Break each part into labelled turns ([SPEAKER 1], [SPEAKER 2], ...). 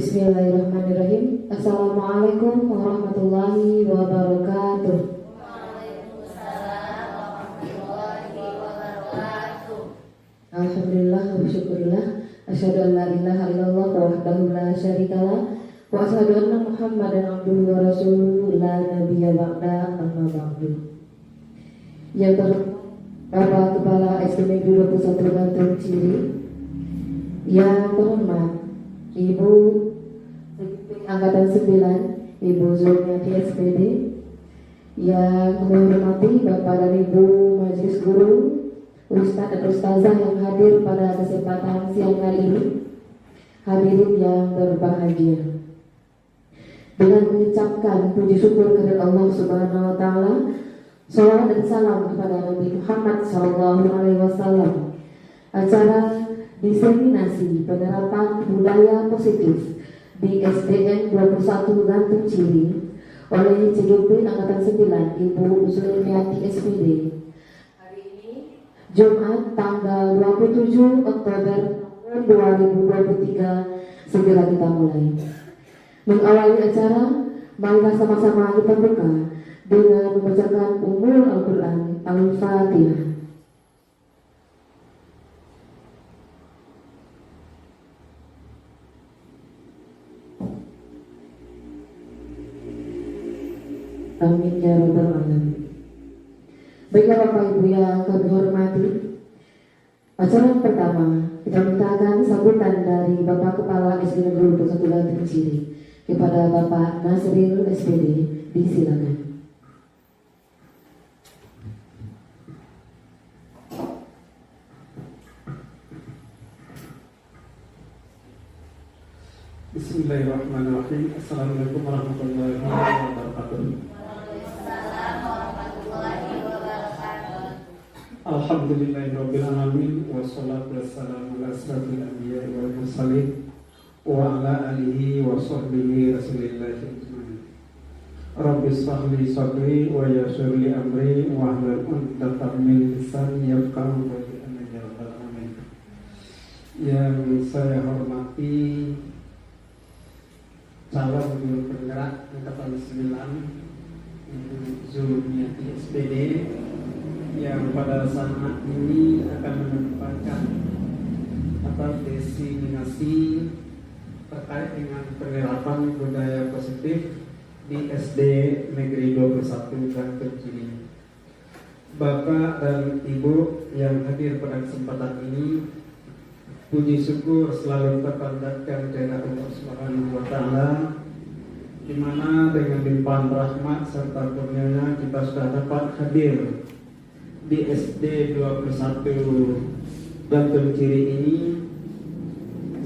[SPEAKER 1] Bismillahirrahmanirrahim. Assalamualaikum warahmatullahi wabarakatuh.
[SPEAKER 2] Waalaikumsalam warahmatullahi wabarakatuh.
[SPEAKER 1] Alhamdulillah wa syukurillah. Asyhadu an la ilaha illallah wahdahu la syarikalah wa asyhadu anna Muhammadan abduhu wa rasuluhu la nabiyya ba'da, amma ba'du. Yang terhormat Bapak Kepala SD Negeri 21 Bantul Ciri, yang terhormat Ibu Angkatan 9, Ibu Zulmiati SPD, yang menghormati Bapak dan Ibu Majelis Guru, Ustadz dan Ustazah yang hadir pada kesempatan siang hari ini, hadirin yang berbahagia. Dengan mengucapkan puji syukur kepada Allah Subhanahu wa Ta'ala, salawat dan salam kepada Nabi Muhammad SAW, acara diseminasi penerapan budaya positif di SDN 21 Gantung Ciri oleh CGP Angkatan 9 Ibu Zulmiati SPD. Hari ini Jumat tanggal 27 Oktober 2023, segera kita mulai. Mengawali acara, marilah sama-sama kita buka dengan membacakan Ummul Al-Quran Al-Fatihah. Amin ya rabbal alamin. Baiklah Bapak Ibu yang kami hormati, acara yang pertama kita mintakan sambutan dari Bapak Kepala SD Negeri 21 Gantung Ciri kepada Bapak Nasril SPD. Disilakan.
[SPEAKER 3] Bismillahirrahmanirrahim. Assalamualaikum warahmatullahi wabarakatuh.
[SPEAKER 2] Waalaikumsalam warahmatullahi wabarakatuh.
[SPEAKER 3] Alhamdulillahirabbil alamin, wassalatu wassalamu ala asyrafil anbiya'i wal mursalin wa ala alihi wa sahbihi rasulillahi ajmain. Rabbi shrah li sadri wa yassir li amri wa hlul 'uqdatam min lisani yafqahu qawli. Amin. Yang saya hormati calon guru penggerak Angkatan 9 Ibu Zulmiati SPD, yang pada saat ini akan menyampaikan diseminasi terkait dengan penerapan budaya positif di SD Negeri 21 Gantung Ciri. Bapak dan Ibu yang hadir pada kesempatan ini, puji syukur selalu terpanjatkan kepada Allah Subhanahu wa Ta'ala, di mana dengan limpahan rahmat serta kurnianya kita sudah dapat hadir di SD 21 Gantung Ciri ini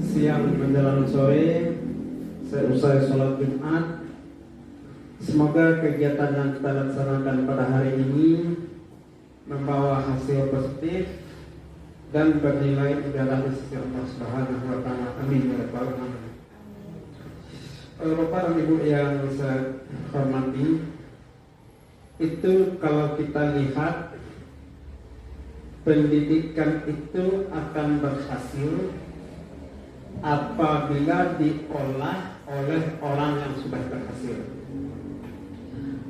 [SPEAKER 3] siang menjelang sore seusai sholat Jumat. Semoga kegiatan yang kita laksanakan pada hari ini membawa hasil positif dan bernilai ibadah di sisi Allah Subhanahu wa Ta'ala. Amin ya rabbal alamin. Bapak dan Ibu yang saya hormati, itu kalau kita lihat, pendidikan itu akan berhasil apabila diolah oleh orang yang sudah berhasil.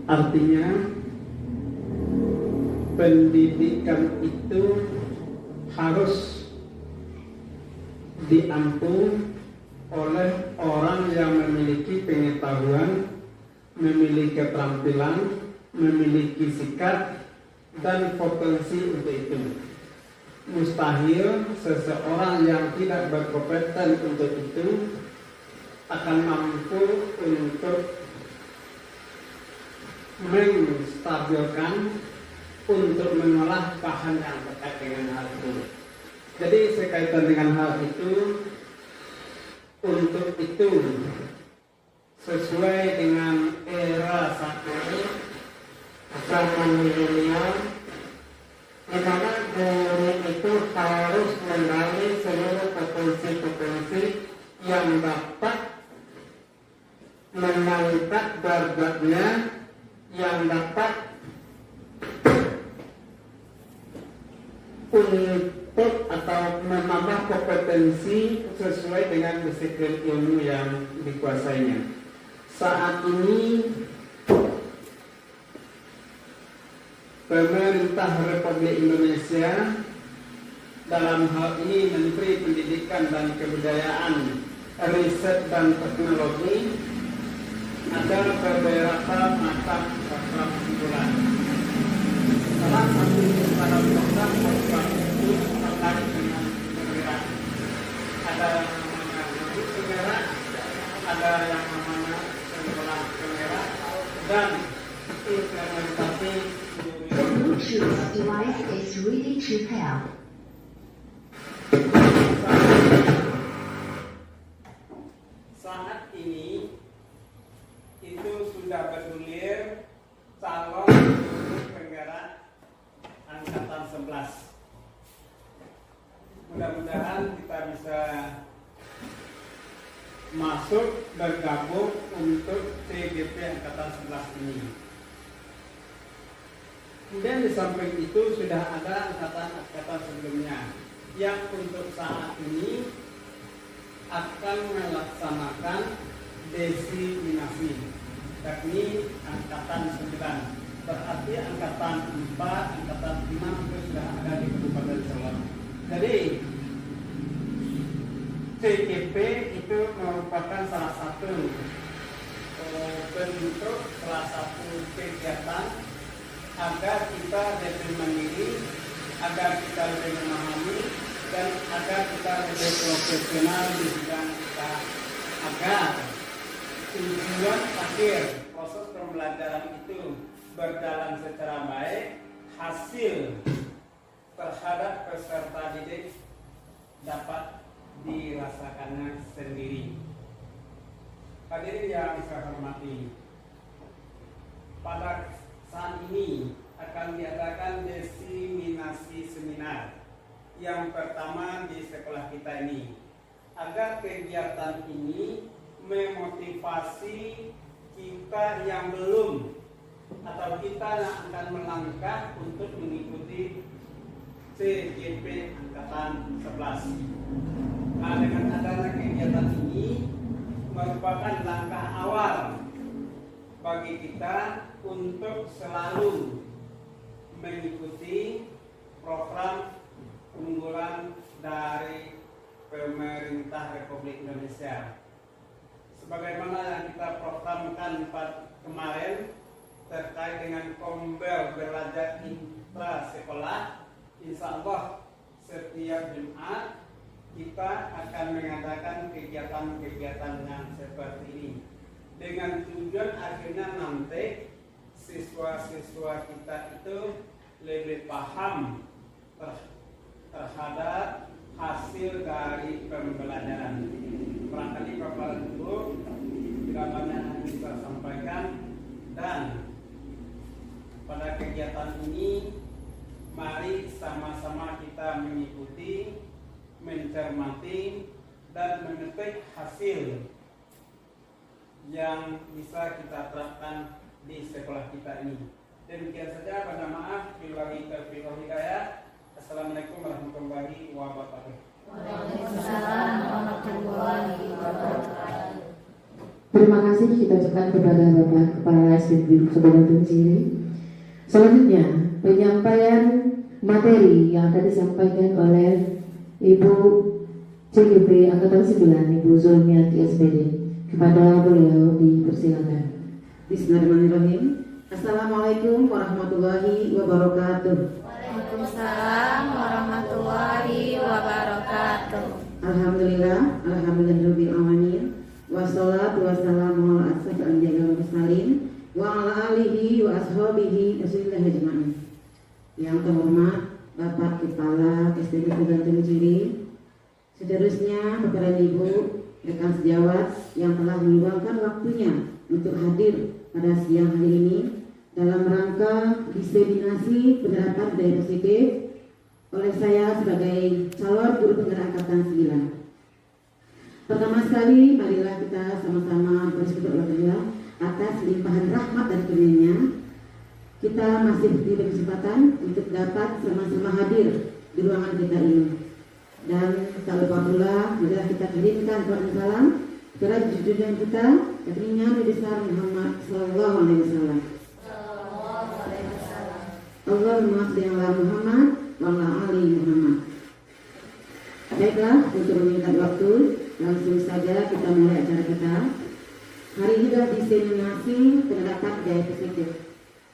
[SPEAKER 3] Artinya pendidikan itu harus diampu oleh orang yang memiliki pengetahuan, memiliki keterampilan, memiliki sikap dan potensi untuk itu. Mustahil seseorang yang tidak berkompeten untuk itu akan mampu untuk menstabilkan, untuk mengolah bahan yang terkait dengan hal itu. Jadi sekaitan dengan hal itu, untuk itu sesuai dengan era saat ini, zaman milenial, di mana guru itu harus menggali seluruh potensi-potensi yang dapat mengangkat darjatnya, yang dapat untuk atau menambah kompetensi sesuai dengan disiplin ilmu yang dikuasainya. Saat ini pemerintah Republik Indonesia dalam hal ini Menteri Pendidikan dan Kebudayaan, Riset dan Teknologi ada beberapa macam program unggulan. Salah satu pada program itu terkait dengan penggerak. Ada yang namanya modul penggerak, ada yang namanya penggerak penggerak, dan implementasi.
[SPEAKER 4] The Bluetooth device is ready to pair.
[SPEAKER 3] Saat ini itu sudah bergulir calon guru penggerak angkatan 11. Mudah-mudahan kita bisa masuk bergabung untuk CGP angkatan 11 ini. Kemudian di samping itu sudah ada angkatan sebelumnya yang untuk saat ini akan melaksanakan desiminasi, yakni angkatan 9. Berarti angkatan 4, angkatan 6 itu sudah ada di Kabupaten Solok. Jadi CGP itu merupakan salah satu bentuk, salah satu kegiatan agar kita lebih mandiri, agar kita lebih memahami, dan agar kita lebih profesional di bidang kita, agar tujuan akhir proses pembelajaran itu berjalan secara baik, hasil terhadap peserta didik dapat dirasakannya sendiri. Hadirin yang saya hormati, pada saat ini akan diadakan desiminasi seminar yang pertama di sekolah kita ini, agar kegiatan ini memotivasi kita yang belum atau kita yang akan melangkah untuk mengikuti CGP angkatan 11. Nah, dengan adanya kegiatan ini merupakan langkah awal bagi kita untuk selalu mengikuti program unggulan dari pemerintah Republik Indonesia. Sebagaimana yang kita programkan kemarin terkait dengan Kombel Belajar Intra Sekolah, insya Allah setiap Jumat kita akan mengadakan kegiatan-kegiatan yang seperti ini, dengan tujuan akhirnya nanti siswa-siswa kita itu lebih paham terhadap hasil dari pembelajaran. Barangkali Bapak Ibu tidak banyak yang bisa sampaikan, dan pada kegiatan ini mari sama-sama kita mengikuti, mencermati, dan memetik hasil yang bisa kita terapkan di sekolah kita ini. Demikian saja, pada maaf billahi taufiq wal hidayah. Assalamualaikum warahmatullahi wabarakatuh.
[SPEAKER 2] Waalaikumsalam warahmatullahi wabarakatuh.
[SPEAKER 1] Terima kasih kita ucapkan kepada Bapak Kepala SDB Kabupaten Tungsiri. Selanjutnya penyampaian materi yang akan disampaikan oleh Ibu CGP Angkatan 9, Ibu Zulmiati SPD. Kepada beliau dipersilakan.
[SPEAKER 5] Bismillahirrahmanirrahim. Assalamualaikum warahmatullahi wabarakatuh.
[SPEAKER 2] Waalaikumsalam warahmatullahi wabarakatuh.
[SPEAKER 5] Alhamdulillahirabbil alamin. Wassalatu wassalamu ala asyrofil anbiya'i wal mursalin wa ala alihi wa ashabihi wasallam ajma'in. Yang terhormat Bapak Kepala SDB Kabupaten Tungsiri, seterusnya Bapak dan Ibu rekan sejawat yang telah meluangkan waktunya untuk hadir pada siang hari ini dalam rangka diseminasi penerapan budaya positif oleh saya sebagai calon guru penggerak angkatan 9. Pertama sekali, marilah kita sama-sama bersyukur Allah atas limpahan rahmat dan karunia. Kita masih diberi kesempatan untuk dapat sama-sama hadir di ruangan kita ini. Dan tak lupa pula bila kita kirimkan doa salam kepada junjungan kita Nabi besar Muhammad Sallallahu Alaihi Wasallam. Allahumma shalli ala Muhammad wa ala ali Muhammad. Baiklah, untuk menyingkat waktu, langsung saja kita mulai acara kita. Hari ini adalah diseminasi pendapat gaya positif,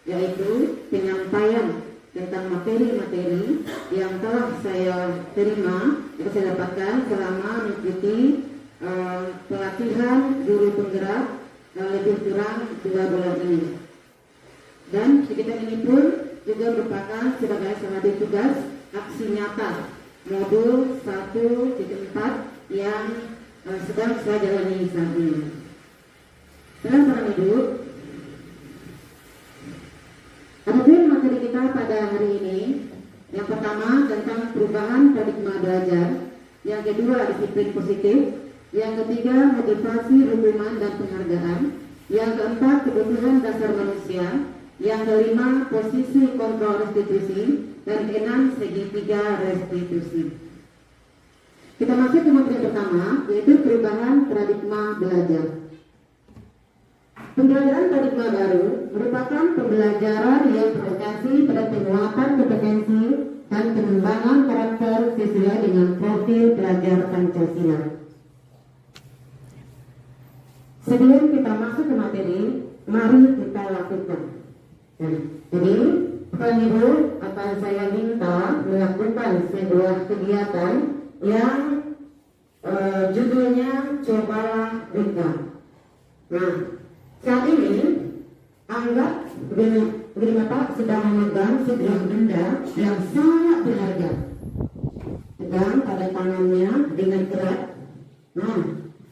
[SPEAKER 5] yaitu penyampaian tentang materi-materi yang telah saya terima, yang saya dapatkan selama mengikuti pelatihan guru penggerak lebih kurang 2 bulan ini. Dan kegiatan ini pun juga merupakan sebagai salah satu tugas aksi nyata modul 1.4 yang sedang saya jalani saat ini. Salam hidup. Adapun materi kita pada hari ini, yang pertama tentang perubahan paradigma belajar, yang kedua disiplin positif, yang ketiga motivasi, hukuman dan penghargaan, yang keempat kebutuhan dasar manusia, yang kelima posisi kontrol restitusi, dan keenam segitiga restitusi. Kita masuk ke materi pertama, yaitu perubahan paradigma belajar. Pembelajaran paradigma baru merupakan pembelajaran yang berorientasi pada penguatan kompetensi dan pengembangan karakter sesuai dengan profil pelajar Pancasila. Sebelum kita masuk ke materi, mari kita lakukan. Jadi, Bapak Ibu akan saya minta melakukan sebuah kegiatan yang judulnya Cobalah Buka. Nah, saat ini anggap begini Pak sedang memegang sebuah benda yang sangat berharga. Pegang pada tangannya dengan erat. Nah,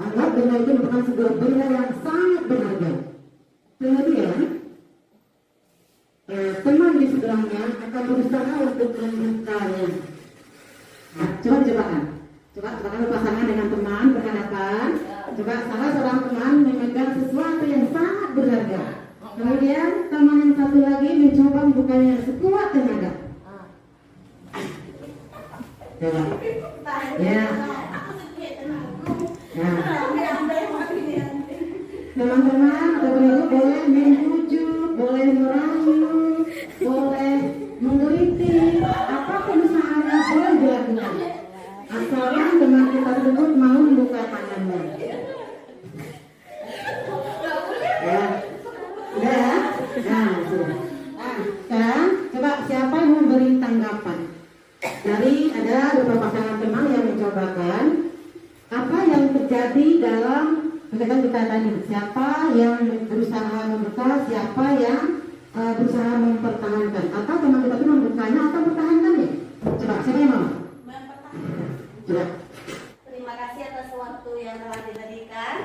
[SPEAKER 5] anggap benda itu merupakan sebuah benda yang sangat berharga. Kemudian teman di sebelahnya akan berusaha untuk membukanya. Nah, coba pasangan dengan teman berhadapan. Coba salah seorang teman memegang sesuatu yang sangat berharga. Kemudian teman yang satu lagi mencoba membukanya sekuat tenaga. Coba. Ya. Nah. Teman-teman atau ibu boleh membujuk, boleh merayu, boleh mengkritik, apapun usahanya boleh dilakukan. Asalkan teman kita tersebut mau membuka tangannya. Ya, udah. Nah, sudah. Nah, sekarang coba siapa yang memberi tanggapan? Dari ada beberapa pasangan teman yang mencobakan apa yang terjadi dalam kegiatan kita tadi. Siapa yang berusaha membuka, siapa yang berusaha mempertahankan, atau teman kita itu membukanya atau mempertahankannya. Coba siapa yang mau? Coba.
[SPEAKER 2] Terima kasih atas waktu yang telah diberikan.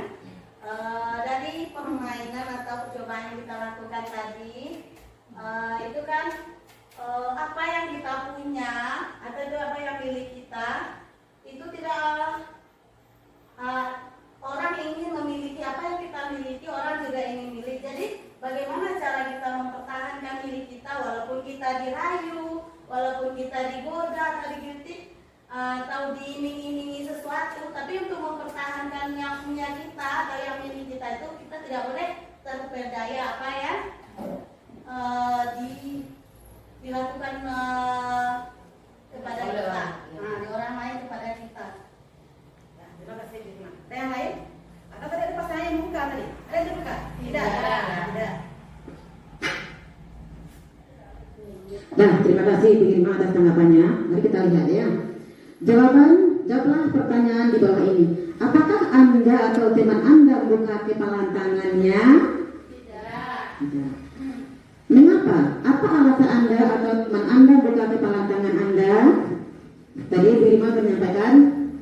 [SPEAKER 2] Dari permainan atau percobaan yang kita lakukan tadi, itu kan apa yang kita punya atau itu apa yang milik kita, itu tidak orang ingin memiliki apa yang kita miliki, orang juga ingin milik. Jadi bagaimana cara kita mempertahankan milik kita walaupun kita dirayu, walaupun kita digoda atau dikritik atau diiming-imingi sesuatu, tapi untuk mempertahankan yang punya kita atau yang milik kita itu kita tidak boleh terperdaya apa ya dilakukan kepada kita, di orang lain kepada kita. Ya, terima kasih. Ada yang lain? Atau tadi ada pasangan yang buka tadi? Ada yang buka? Tidak. Tidak.
[SPEAKER 5] Nah, terima kasih Bu Irma atas tanggapannya. Mari kita lihat ya. Jawablah pertanyaan di bawah ini. Apakah Anda atau teman Anda membuka kepalan tangannya? Tidak. Mengapa? Apa alasan Anda atau teman Anda membuka kepalan tangan Anda? Tadi Bu Irma menyampaikan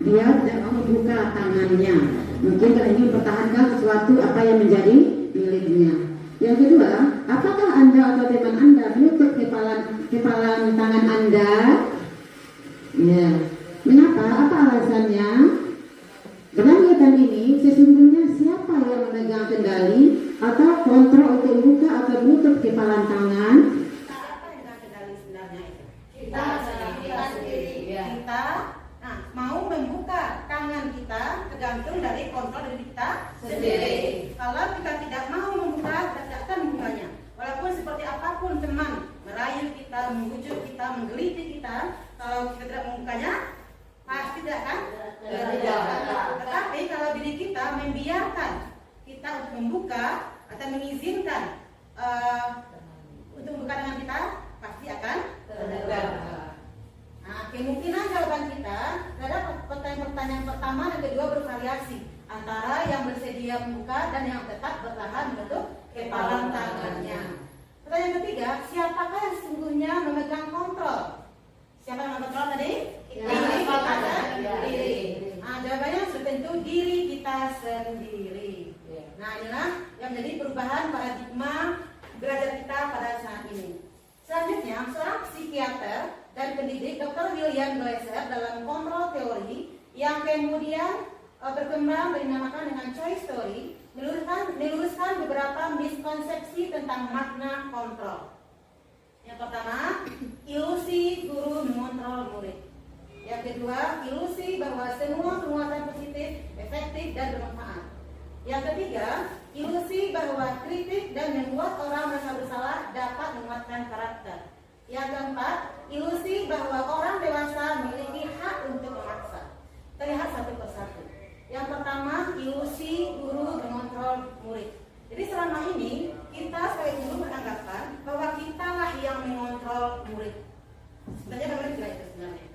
[SPEAKER 5] dia tidak mau membuka tangannya. Mungkin karena ingin mempertahankan sesuatu apa yang menjadi miliknya. Yang kedua, apakah Anda atau teman Anda menutup kepalan tangan Anda? Ya. Mengapa? Apa alasannya? Dalam kegiatan ini sesungguhnya siapa yang memegang kendali atau kontrol untuk membuka atau menutup kepalan tangan?
[SPEAKER 2] Apa yang kendali sebenarnya itu? Kita sendiri. tergantung dari kontrol dari kita sendiri. Kalau kita tidak mau membuka, kita tidak akan membukanya. Walaupun seperti apapun teman merayu kita, membujuk kita, menggeliti kita, kalau kita tidak membukanya, pasti tidak akan terjadi. Tetapi kalau diri kita membiarkan kita untuk membuka atau mengizinkan untuk membuka dengan kita, pasti akan terjadi. Nah, kemungkinan jawaban kita terhadap pertanyaan pertama dan kedua bervariasi antara yang bersedia membuka dan yang tetap bertahan menutup kepalan tangannya. Pertanyaan ketiga, siapakah yang sesungguhnya memegang kontrol? Siapa yang mengontrol tadi? Diri. Nah, jawabannya sudah tentu diri kita sendiri. Nah, inilah yang menjadi perubahan paradigma belajar kita pada saat ini. Selanjutnya, seorang psikiater dan pendidik Dr. William Glasser dalam kontrol teori yang kemudian berkembang dan dinamakan dengan choice story meluruskan beberapa miskonsepsi tentang makna kontrol. Yang pertama, ilusi guru mengontrol murid. Yang kedua, ilusi bahwa semua penguatan positif, efektif, dan bermanfaat. Yang ketiga, ilusi bahwa kritik dan membuat orang merasa bersalah dapat menguatkan karakter. Yang keempat, ilusi bahwa orang dewasa memiliki hak untuk memaksa. Terlihat satu persatu. Yang pertama, ilusi guru mengontrol murid. Jadi selama ini kita sebagai guru beranggapan bahwa kitalah yang mengontrol murid. Sebenarnya bagaimana tidak itu sebenarnya?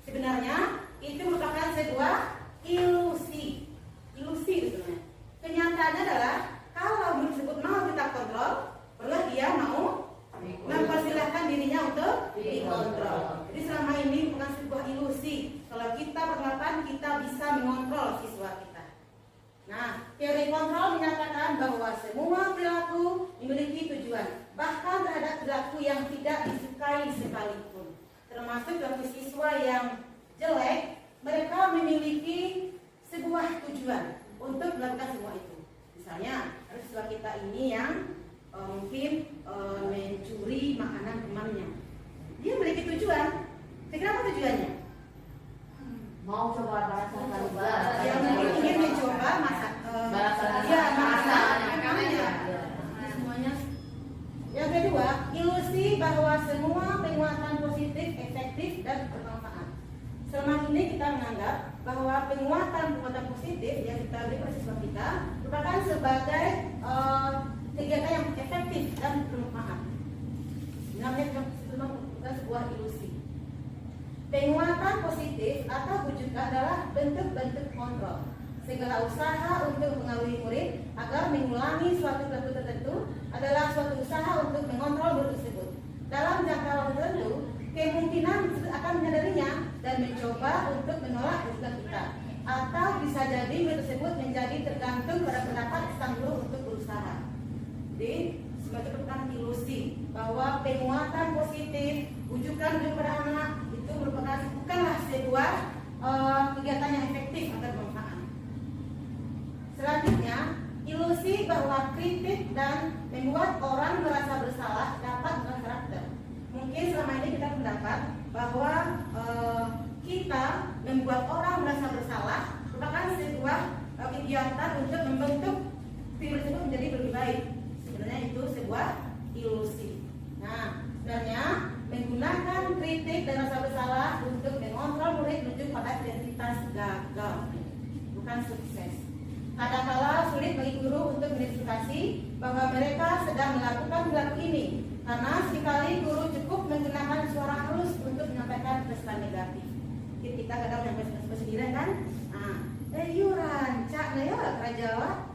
[SPEAKER 2] Sebenarnya itu merupakan sebuah ilusi. Ilusi sebenarnya. Kenyataannya adalah kalau murid tersebut mau kita kontrol, perlu dia mau mempersilahkan dirinya untuk dikontrol. Jadi selama ini bukan sebuah ilusi kalau kita beranggapan kita bisa mengontrol siswa kita. Nah, teori kontrol menyatakan bahwa semua perilaku memiliki tujuan, bahkan terhadap perilaku yang tidak disukai sekalipun. Termasuk perilaku siswa yang jelek, mereka memiliki sebuah tujuan untuk melakukan semua itu. Misalnya, ada siswa kita ini yang mungkin mencuri makanan temannya. Dia memiliki tujuan. Kira-kira apa tujuannya?
[SPEAKER 1] Mau coba merasakan
[SPEAKER 2] Dia mungkin ingin mencoba masak makanannya. Semuanya. Yang kedua, ilusi bahwa semua penguatan positif, efektif, dan bermanfaat. Selama ini kita menganggap bahwa penguatan positif yang kita beri pada siswa kita merupakan sebagai kegiatan yang efektif dan bermanfaat. Namanya bukan sebuah ilusi. Penguatan positif atau wujudan adalah bentuk-bentuk kontrol. Segala usaha untuk mengayomi murid agar mengulangi suatu perilaku tertentu adalah suatu usaha untuk mengontrol murid tersebut. Dalam jangka waktu tertentu, kemungkinan akan menyadarinya dan mencoba untuk menolak usulan kita. Atau bisa jadi murid tersebut menjadi tergantung pada pendapat sang guru untuk berusaha. Jadi, sebagai merupakan ilusi bahwa penguatan positif, wujudan pada anak itu merupakan bukanlah sebuah kegiatan yang efektif atau bermanfaat. Selanjutnya, ilusi bahwa kritik dan membuat orang merasa bersalah dapat mengubah karakter. Mungkin selama ini kita mendapat bahwa kita membuat orang merasa bersalah merupakan sebuah kegiatan untuk membentuk diri tersebut menjadi lebih baik. Sebenarnya itu sebuah ilusi. Nah, sebenarnya menggunakan kritik dan rasa bersalah untuk mengontrol murid menuju pada identitas gagal, bukan sukses. Kadang-kala sulit bagi guru untuk mengidentifikasi bahwa mereka sedang melakukan perilaku ini, karena sekali guru cukup menggunakan suara halus untuk menyampaikan pesan negatif. Jadi kita kadang menyampaikan sendiri kan? Yuran, cak, ya Jawa.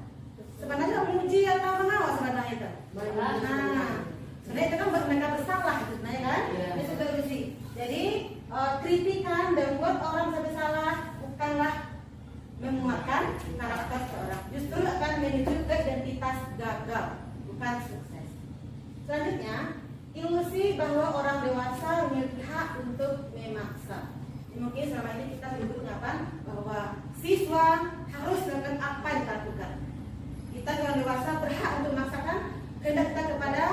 [SPEAKER 2] Sebenarnya memuji atau mengawas sebenarnya itu. Sebenarnya itu kan buat mereka bersalah, gitu, sebenarnya kan? Ini sudah ilusi. Jadi kritikan dan membuat orang bersalah bukanlah menguatkan karakter seorang, justru akan menuju ke identitas gagal, bukan sukses. Selanjutnya, ilusi bahwa orang dewasa memiliki hak untuk memaksa. Mungkin selama ini kita hidup pendapat bahwa siswa harus melakukan apa yang kita lakukan. Kita orang dewasa berhak untuk memaksakan kehendak kita kepada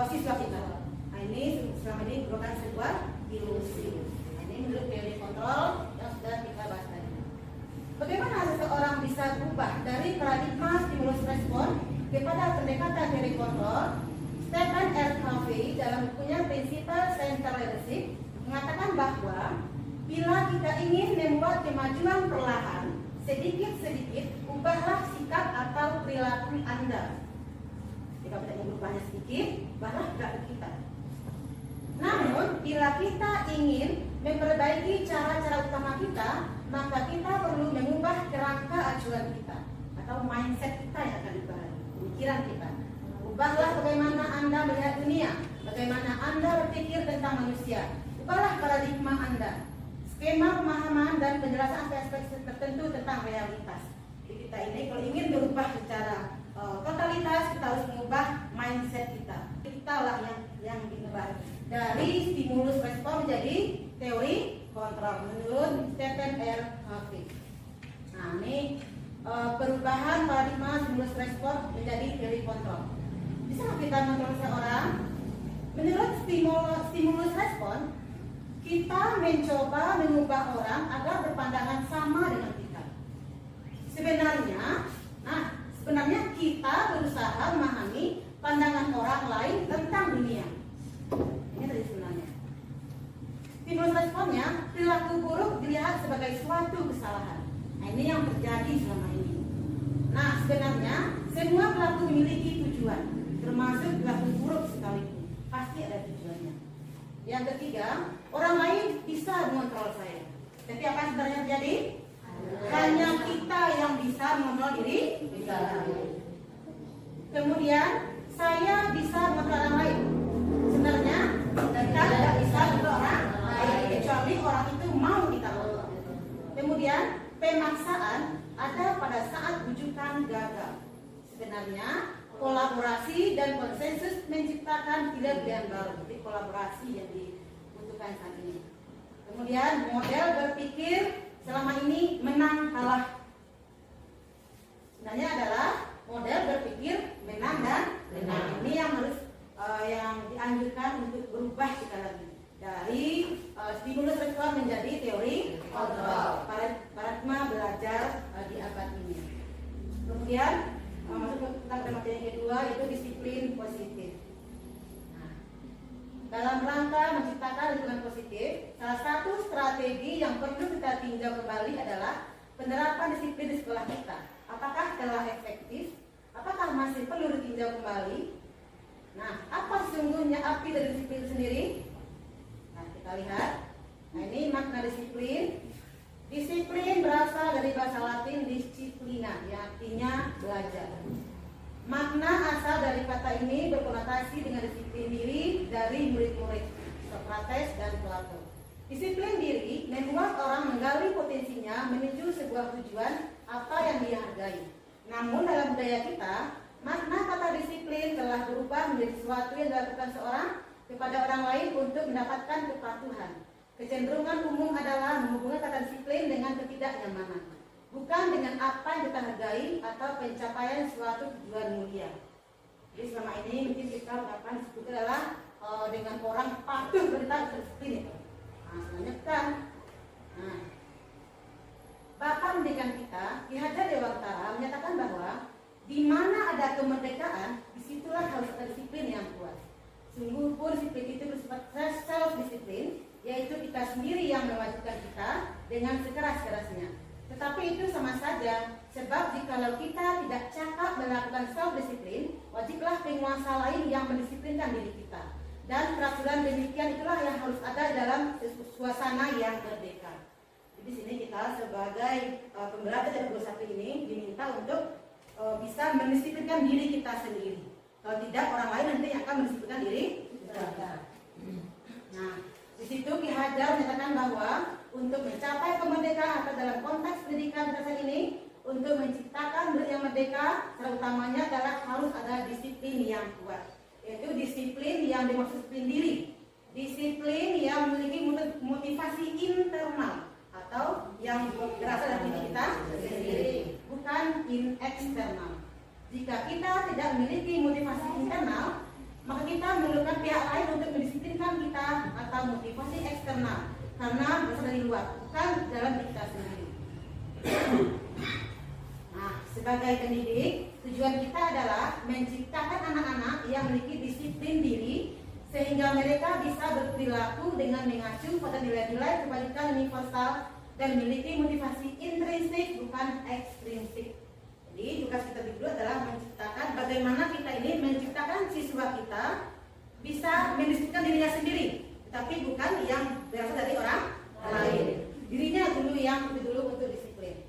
[SPEAKER 2] siswa kita. Nah, ini selama ini merupakan sebuah ilusi. Nah, ini menurut teori kontrol yang sudah kita bahas tadi. Bagaimana seseorang bisa berubah dari paradigma stimulus respon kepada pendekatan teori kontrol, Stephen R. Covey dalam bukunya Principle Center Leadership mengatakan bahwa bila kita ingin membuat kemajuan perlahan, sedikit-sedikit ubahlah sikap atau perilaku Anda. Jika kita ingin berubahnya sedikit, ubahlah perilaku kita. Namun, bila kita ingin memperbaiki cara-cara utama kita, maka kita perlu mengubah kerangka acuan kita atau mindset kita yang akan diubah, pemikiran kita. Ubahlah bagaimana Anda melihat dunia, bagaimana Anda berpikir tentang manusia. Ubahlah paradigma Anda, skema pemahaman dan penjelasan aspek-aspek tertentu tentang realitas. Jadi kita ini kalau ingin berubah secara totalitas, kita harus mengubah mindset kita. Kita lah yang diubah dari stimulus respon menjadi teori kontrol menurut Stephen R. Covey. Nah, ini perubahan paradigma stimulus respon menjadi teori kontrol. Bisa kita mengontrol seseorang? Menurut stimulus respon, kita mencoba mengubah orang agar berpandangan sama dengan kita. Sebenarnya kita berusaha memahami pandangan orang lain tentang dunia. Ini tadi sebenarnya. Stimulus responnya, perilaku buruk dilihat sebagai suatu kesalahan. Nah, ini yang terjadi selama ini. Nah, sebenarnya semua pelaku memiliki tujuan, termasuk perilaku buruk sekalipun. Pasti ada tujuannya. Yang ketiga, orang lain bisa mengontrol saya. Tapi apa yang sebenarnya terjadi? Hanya kita yang bisa mengontrol diri kita. Kemudian, saya bisa mengontrol orang lain. Sebenarnya, kita tidak bisa mengontrol orang lain, kecuali orang itu mau kita kontrol. Kemudian, pemaksaan ada pada saat rujukan gagal. Sebenarnya, kolaborasi dan konsensus menciptakan pilihan baru. Jadi kolaborasi yang dibutuhkan saat ini. Kemudian model berpikir selama ini menang kalah. Sebenarnya adalah model berpikir menang dan menang. Ini yang harus yang dianjurkan untuk berubah kita lagi dari stimulus respon menjadi teori kontrol. Paradigma belajar di abad ini. Kemudian masuk tentang materi yang kedua itu disiplin positif. Nah, dalam rangka menciptakan lingkungan positif, salah satu strategi yang perlu kita tinjau kembali adalah penerapan disiplin di sekolah kita. Apakah telah efektif? Apakah masih perlu ditinjau kembali? Nah, apa sesungguhnya arti dari disiplin itu sendiri? Nah, kita lihat. Nah, ini makna disiplin. Disiplin berasal dari bahasa Latin disciplina, yang artinya belajar. Makna asal dari kata ini berkonotasi dengan disiplin diri dari murid-murid Sokrates dan Plato. Disiplin diri membuat orang menggali potensinya menuju sebuah tujuan apa yang dia hargai. Namun dalam budaya kita, makna kata disiplin telah berubah menjadi sesuatu yang dilakukan seorang kepada orang lain untuk mendapatkan kepatuhan. Kecenderungan umum adalah menghubungkan kata disiplin dengan ketidaknyamanan, bukan dengan apa yang kita hargai atau pencapaian suatu tujuan mulia. Jadi selama ini mungkin kita mengatakan disebut adalah dengan orang patuh perintah disiplin itu. Nah, sebenarnya bukan. Nah, Bapak pendidikan kita, Ki Hajar Dewantara menyatakan bahwa di mana ada kemerdekaan, disitulah harus ada disiplin yang kuat. Sungguh pun disiplin itu bersifat self-disiplin, yaitu kita sendiri yang mewajibkan kita dengan sekeras-kerasnya. Tetapi itu sama saja, sebab jikalau kita tidak cakap melakukan self-disiplin, wajiblah penguasa lain yang mendisiplinkan diri kita. Dan peraturan demikian itulah yang harus ada dalam suasana yang merdeka. Jadi di sini kita sebagai pembelajar dari 21 ini diminta untuk bisa mendisiplinkan diri kita sendiri. Kalau tidak, orang lain nanti akan mendisiplinkan diri kita. Nah, di situ Ki Hajar menyatakan bahwa untuk mencapai kemerdekaan atau dalam konteks pendidikan kita saat ini, untuk menciptakan murid yang merdeka, salah utamanya adalah harus ada disiplin yang kuat, yaitu disiplin yang dimaksud disiplin diri, disiplin yang memiliki motivasi internal atau yang berasal dari diri kita sendiri, bukan eksternal. Jika kita tidak memiliki motivasi internal, maka kita memerlukan pihak lain untuk mendisiplinkan kita atau motivasi eksternal karena berasal dari luar, bukan dalam diri kita sendiri. Nah, sebagai pendidik, tujuan kita adalah menciptakan anak-anak yang memiliki disiplin diri sehingga mereka bisa berperilaku dengan mengacu pada nilai-nilai kebajikan universal dan memiliki motivasi intrinsik bukan ekstrinsik. Jadi tugas kita berdua adalah menciptakan bagaimana kita ini menciptakan siswa kita bisa mendisiplinkan dirinya sendiri, tapi bukan yang berasal dari orang lain. Dirinya dulu yang lebih dulu untuk disiplin.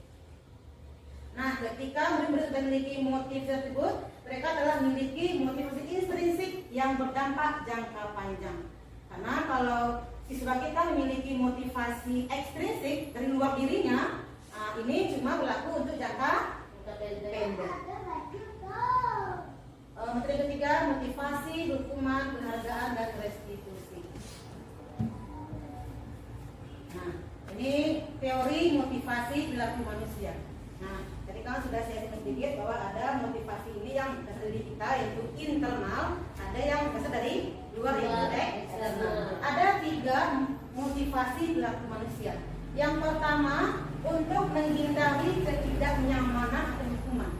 [SPEAKER 2] Nah, ketika murid-murid sudah memiliki motif tersebut, mereka telah memiliki motivasi intrinsik yang berdampak jangka panjang. Karena kalau siswa kita memiliki motivasi ekstrinsik dari luar dirinya, ini cuma berlaku untuk jangka pendek. Materi ketiga, motivasi, hukuman, penghargaan, dan restitusi. Nah, ini teori motivasi perilaku manusia. Nah, tadi kan sudah saya sedikit bahwa ada motivasi ini yang berasal dari kita, yaitu internal, ada yang berasal dari luar, yaitu eksternal. Ada 3 motivasi perilaku manusia. Yang pertama, untuk menghindari ketidaknyamanan atau hukuman.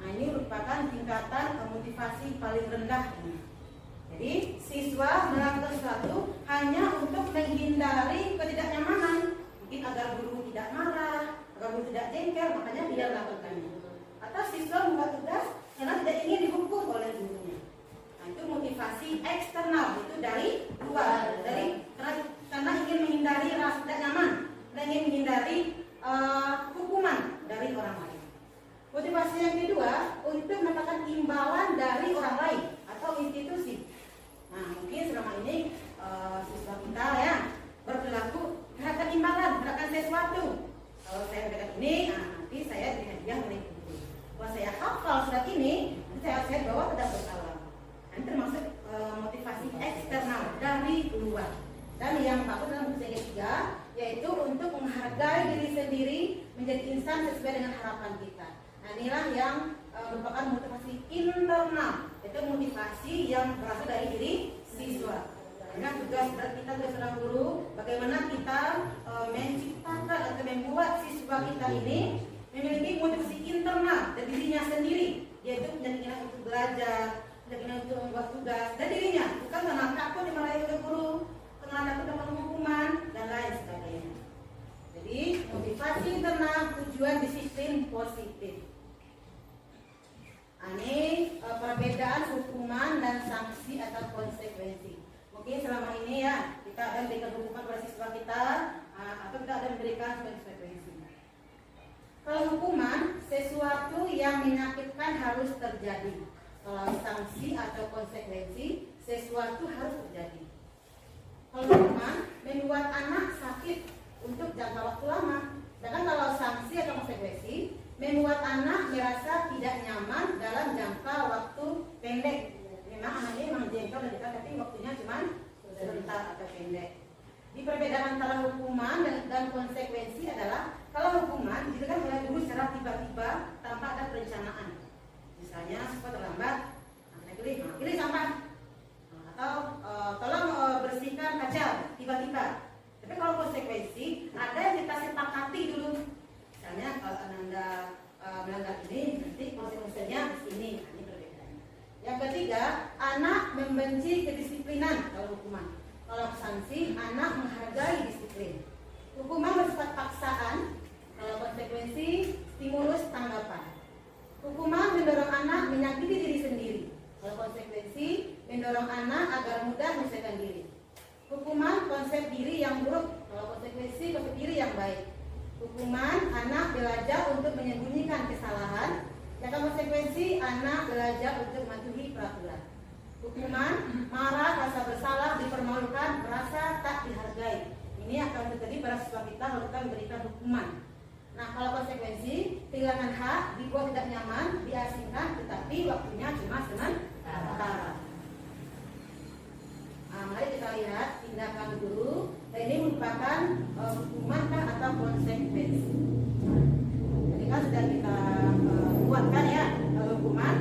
[SPEAKER 2] Nah, ini merupakan tingkatan motivasi paling rendah ini. Jadi, siswa melakukan sesuatu hanya untuk menghindari ketidaknyamanan, mungkin agar guru tidak marah, agar guru tidak jengkel, makanya dia melakukannya. Atau siswa membuat tugas karena tidak ingin dihukum oleh gurunya. Nah, itu motivasi eksternal, itu dari luar, karena ingin menghindari rasa tidak nyaman, dan ingin menghindari hukuman dari orang lain. Motivasi yang kedua, untuk mendapatkan imbalan dari orang lain atau institusi. Nah, mungkin selama ini siswa kita ya berperilaku mendapatkan imbalan, mendapatkan sesuatu. Kalau saya mendapatkan ini, nanti saya diberi hadiah oleh guru. Kalau saya hafal surat ini, saya bawa tidak bersalah. Ini termasuk motivasi eksternal dari luar. Dan yang bagus dalam motivasi ketiga, yaitu untuk menghargai diri sendiri, menjadi insan sesuai dengan harapan kita. Nah, inilah yang merupakan motivasi internal, yaitu motivasi yang berasal dari diri siswa. Karena tugas kita sebagai seorang guru, bagaimana kita menciptakan atau membuat siswa kita ini memiliki motivasi internal dari dirinya sendiri, yaitu menjadi untuk belajar, menjadi untuk membuat tugas dari dirinya, bukan karena takut dimarahi oleh guru, karena takut dapat hukuman dan lain sebagainya. Jadi motivasi internal, tujuan disiplin positif. Ini perbedaan hukuman dan sanksi atau konsekuensi. Mungkin selama ini ya kita ada memberikan hukuman pada siswa kita, atau kita ada memberikan konsekuensi. Kalau hukuman, sesuatu yang menyakitkan harus terjadi. Kalau sanksi atau konsekuensi, sesuatu harus terjadi. Kalau hukuman, membuat anak sakit untuk jangka waktu lama. Sedangkan kalau sanksi atau konsekuensi, membuat anak merasa tidak nyaman dalam jangka waktu pendek. Memang anaknya memang jengkel dan dekat, tapi waktunya cuma sebentar atau pendek. Di perbedaan antara hukuman dan konsekuensi adalah kalau hukuman diberikan oleh guru secara tiba-tiba tanpa ada perencanaan. Misalnya siswa terlambat, pilih sampah, atau tolong bersihkan kaca tiba-tiba. Tapi kalau konsekuensi ada yang kita sepakati dulu. Misalnya kalau Anda melanggar ini, nanti konsekuensinya ini. Ini perbedaannya. Yang ketiga, anak membenci kedisiplinan kalau hukuman. Kalau sanksi, anak menghargai disiplin. Hukuman bersifat paksaan. Kalau konsekuensi, stimulus tanggapan. Hukuman mendorong anak menyakiti diri sendiri. Kalau konsekuensi, mendorong anak agar mudah menyelesaikan diri. Hukuman konsep diri yang buruk. Kalau konsekuensi, konsep diri yang baik. Hukuman, anak belajar untuk menyembunyikan kesalahan. Sedangkan konsekuensi, anak belajar untuk mematuhi peraturan. Hukuman, marah, rasa bersalah, dipermalukan, merasa tak dihargai. Ini akan terjadi pada siswa kita kalau kita memberikan hukuman. Nah, kalau konsekuensi, kehilangan hak, dibuat tidak nyaman, diasingkan, tetapi waktunya cuma sementara. Nah, mari kita lihat tindakan guru. Dan ini merupakan hukuman atau konsekuensi. Jadi kan sudah kita buatkan ya, hukuman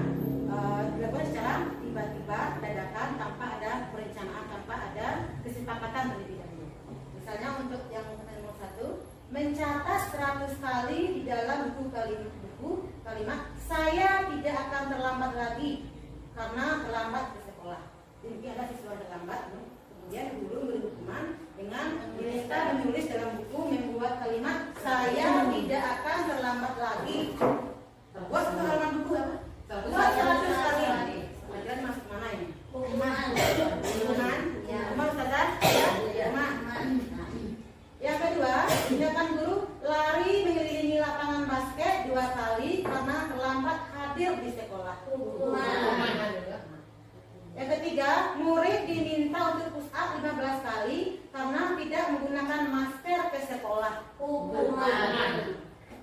[SPEAKER 2] dilakukan secara tiba-tiba, dadakan, tanpa ada perencanaan, tanpa ada kesepakatan terlebih dahulu. Misalnya untuk yang nomor 1, mencatat 100 kali di dalam buku kalimat buku kalimat saya tidak akan terlambat lagi karena terlambat ke sekolah. Jadi ada siswa terlambat, kemudian guru memberi hukuman dengan diminta menulis dalam buku membuat kalimat saya tidak akan terlambat lagi. Buat satu halaman buku apa? Buat 100 kali. Pelajaran masuk mana ini? Hukuman. Hukuman Ustazah? Ya. Hukuman. Yang kedua, tindakan guru lari mengelilingi lapangan basket 2 kali karena terlambat hadir di sekolah. Yang ketiga, murid diminta untuk push up 15 kali karena tidak menggunakan masker ke sekolah.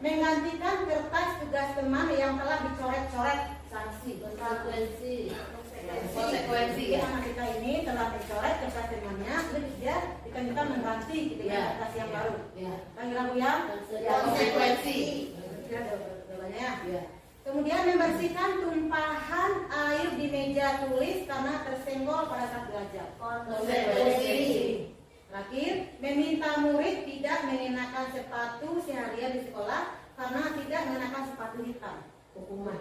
[SPEAKER 2] Menggantikan kertas tugas teman yang telah dicoret-coret. Sanksi. Konsekuensi ya. Anak kita ini telah dicoret kertas temannya, terus dia kita mengganti gitu ya, kertas yang baru. Panggil aku ya. Konsekuensi. Ya. Kemudian membersihkan tumpahan air di meja tulis karena tersenggol pada saat belajar. Konsekuensi. Terakhir, meminta murid tidak mengenakan sepatu seharian di sekolah karena tidak mengenakan sepatu hitam. Hukuman.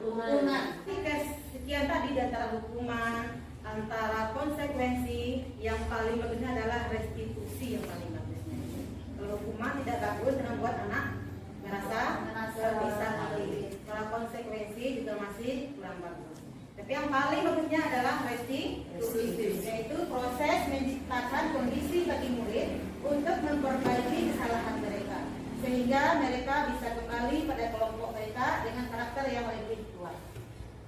[SPEAKER 2] Sekian tadi di antara hukuman, antara konsekuensi, yang paling bagusnya adalah restitusi yang paling bagusnya. Kalau hukuman tidak bagus dengan buat anak merasa bisa lagi. Kalau konsekuensi juga masih kurang bagus. Tapi yang paling bagusnya adalah restitusi, yaitu proses menciptakan kondisi bagi murid untuk memperbaiki kesalahan mereka, sehingga mereka bisa kembali pada kelompok mereka dengan karakter yang lebih kuat.